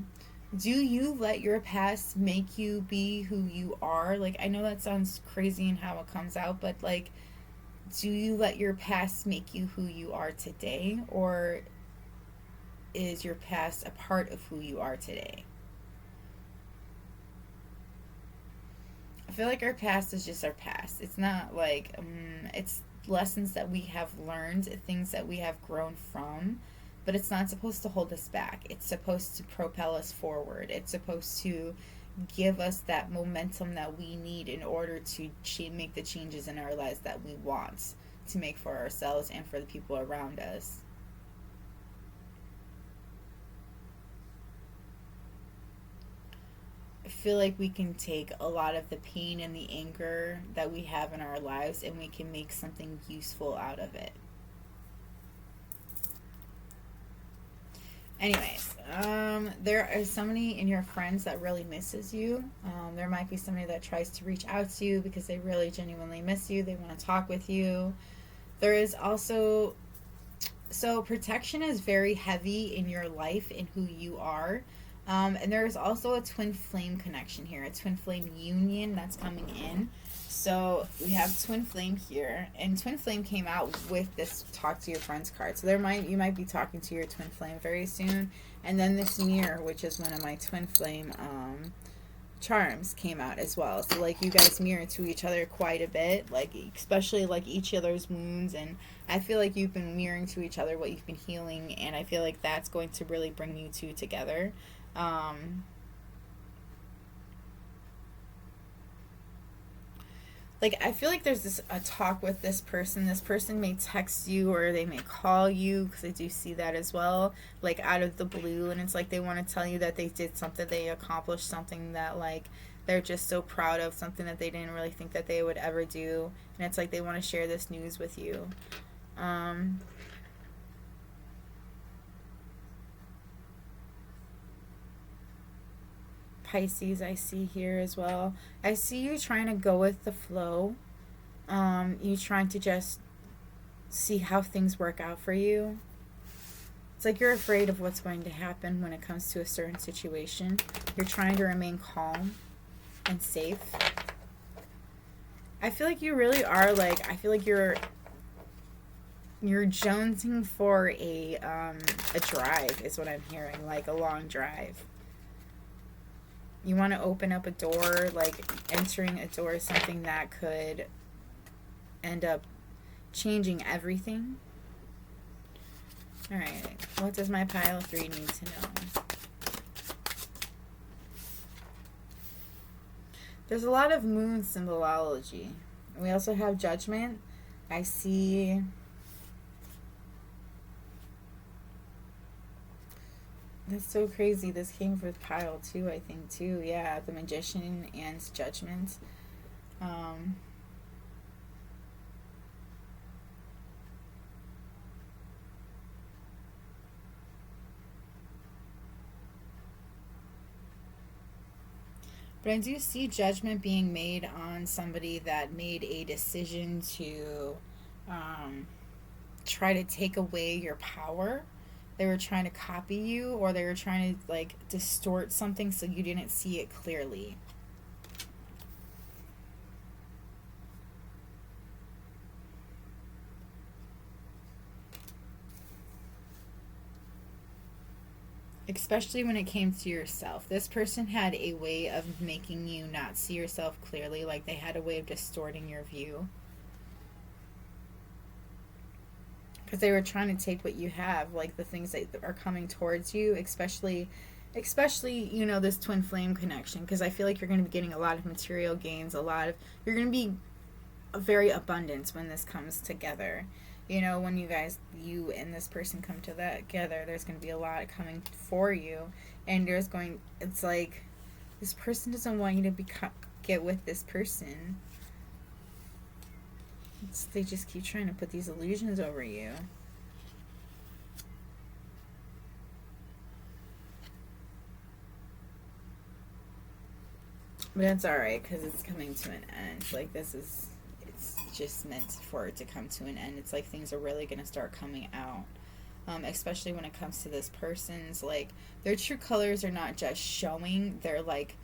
do you let your past make you be who you are? Like, I know that sounds crazy in how it comes out, but like, do you let your past make you who you are today, or is your past a part of who you are today? I feel like our past is just our past. It's not like, it's lessons that we have learned, things that we have grown from, but it's not supposed to hold us back. It's supposed to propel us forward. It's supposed to give us that momentum that we need in order to make the changes in our lives that we want to make for ourselves and for the people around us. I feel like we can take a lot of the pain and the anger that we have in our lives, and we can make something useful out of it. Anyways, there are somebody in your friends that really misses you. There might be somebody that tries to reach out to you because they really genuinely miss you. They want to talk with you. There is also, so protection is very heavy in your life, in who you are. And there's also a twin flame connection here, a twin flame union that's coming in. So we have twin flame here, and twin flame came out with this talk to your friends card. So you might be talking to your twin flame very soon. And then this mirror, which is one of my twin flame charms, came out as well. So like, you guys mirror to each other quite a bit, like especially like each other's wounds, and I feel like you've been mirroring to each other what you've been healing, and I feel like that's going to really bring you two together. Like, I feel like there's a talk with this person. This person may text you or they may call you, because I do see that as well, like out of the blue, and it's like they want to tell you that they did something, they accomplished something that like they're just so proud of, something that they didn't really think that they would ever do, and it's like they want to share this news with you. Pisces, I see here as well. I see you trying to go with the flow. You trying to just see how things work out for you. It's like you're afraid of what's going to happen when it comes to a certain situation. You're trying to remain calm and safe. I feel like you really are, like, I feel like you're jonesing for a drive is what I'm hearing, like a long drive. You want to open up a door, like entering a door, something that could end up changing everything. Alright, what does my pile 3 need to know? There's a lot of moon symbolology. We also have judgment. I see that's so crazy. This came with pile 2, I think, too. Yeah, the magician and judgment. But I do see judgment being made on somebody that made a decision to try to take away your power. They were trying to copy you, or they were trying to like distort something so you didn't see it clearly. Especially when it came to yourself. This person had a way of making you not see yourself clearly, like they had a way of distorting your view. Because they were trying to take what you have, like the things that are coming towards you, especially you know, this twin flame connection, because I feel like you're going to be getting a lot of material gains, you're going to be very abundant when this comes together. You know, when you and this person come together, there's going to be a lot coming for you, and it's like this person doesn't want you to get with this person. They just keep trying to put these illusions over you. But it's alright, because it's coming to an end. Like, it's just meant for it to come to an end. It's like things are really going to start coming out. Especially when it comes to this person's, like, their true colors are not just showing, they're, like,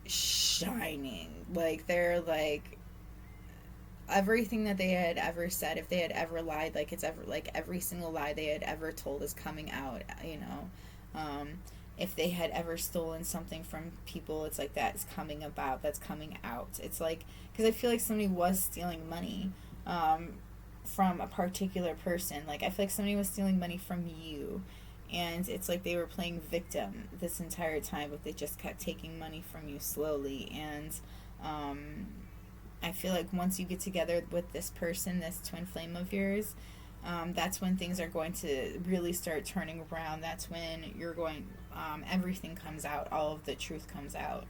shining. Like, they're, like, everything that they had ever said, if they had ever lied, like, it's ever, like, every single lie they had ever told is coming out, you know. If they had ever stolen something from people, it's like that's coming out. It's like, because I feel like somebody was stealing money from a particular person. Like, I feel like somebody was stealing money from you, and it's like they were playing victim this entire time, but they just kept taking money from you slowly. And I feel like once you get together with this person, this twin flame of yours, that's when things are going to really start turning around. That's when everything comes out, all of the truth comes out.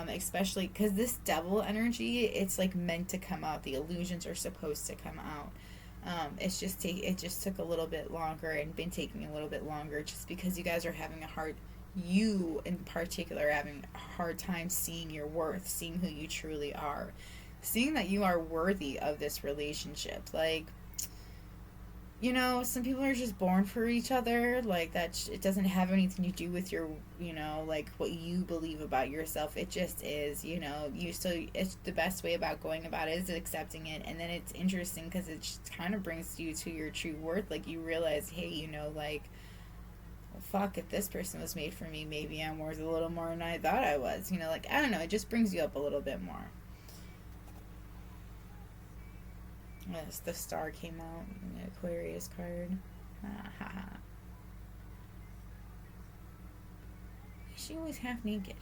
Especially because this devil energy, it's like meant to come out. The illusions are supposed to come out. It just took a little bit longer, and been taking a little bit longer, just because you guys are you in particular, having a hard time seeing your worth, seeing who you truly are, seeing that you are worthy of this relationship. Like, you know, some people are just born for each other. Like, that it doesn't have anything to do with your, you know, like what you believe about yourself. It just is, you know. It's the best way about going about it is accepting it. And then it's interesting because it just kind of brings you to your true worth. Like, you realize, hey, you know, like, well, fuck, if this person was made for me, maybe I'm worth a little more than I thought I was. You know, like, I don't know. It just brings you up a little bit more. Yes, the star came out in the Aquarius card. Is she always half naked?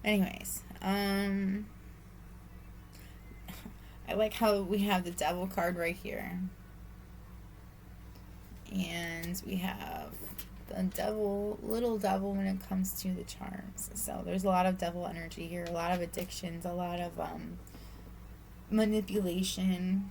Anyways, I like how we have the devil card right here. And we have the little devil when it comes to the charms. So there's a lot of devil energy here, a lot of addictions, a lot of manipulation,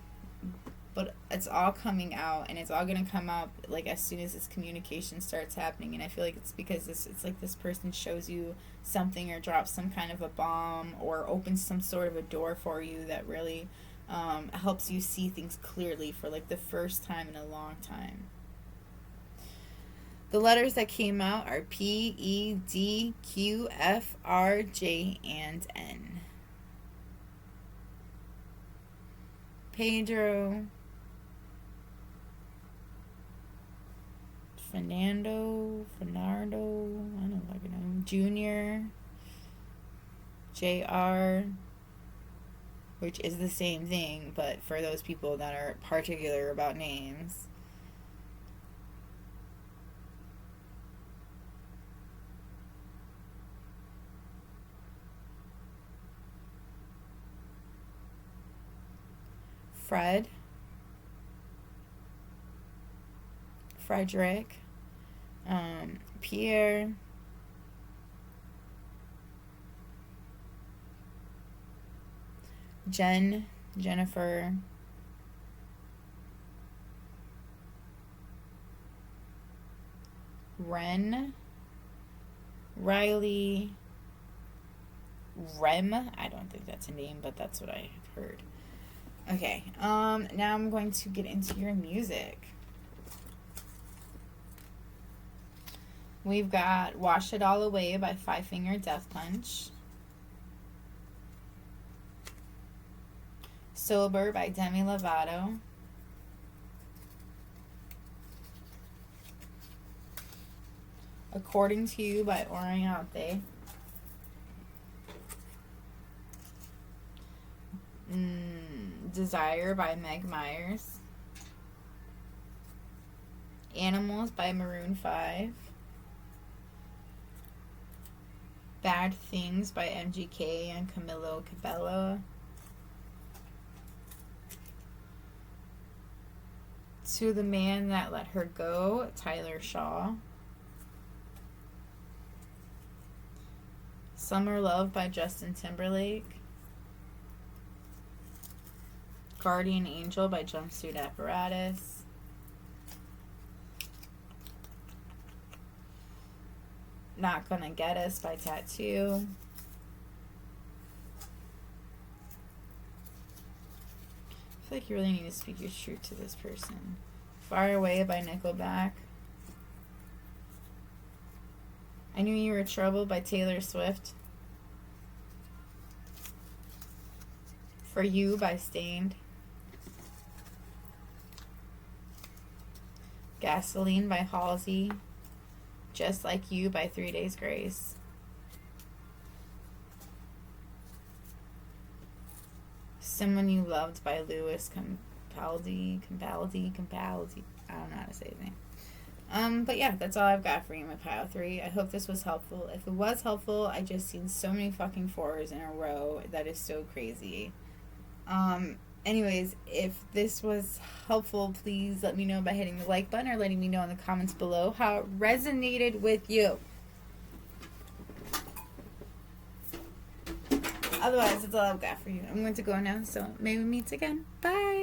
but it's all coming out, and it's all going to come out like as soon as this communication starts happening. And I feel like it's because it's like this person shows you something, or drops some kind of a bomb, or opens some sort of a door for you that really helps you see things clearly for like the first time in a long time. The letters that came out are P, E, D, Q, F, R, J, and N. Pedro. Fernando, I don't fucking know, Junior, JR, which is the same thing, but for those people that are particular about names. Frederick, Pierre, Jennifer, Ren, Riley, Rem. I don't think that's a name, but that's what I heard. Okay, now I'm going to get into your music. We've got Wash It All Away by Five Finger Death Punch. Sober by Demi Lovato. According to You by Oriente. Desire by Meg Myers. Animals by Maroon 5. Bad Things by MGK and Camilo Cabello. To the Man That Let Her Go, Tyler Shaw. Summer Love by Justin Timberlake. Guardian Angel by Jumpsuit Apparatus. Not Gonna Get Us by Tattoo. I feel like you really need to speak your truth to this person. Far Away by Nickelback. I Knew You Were Trouble by Taylor Swift. For You by Stained. Gasoline by Halsey. Just Like You by 3 Days Grace. Someone You Loved by Louis Capaldi. I don't know how to say his name. But yeah, that's all I've got for you in my pile 3. I hope this was helpful. If it was helpful, I just seen so many fucking 4s in a row. That is so crazy. Anyways, if this was helpful, please let me know by hitting the like button or letting me know in the comments below how it resonated with you. Otherwise, that's all I've got for you. I'm going to go now, so maybe we meet again. Bye!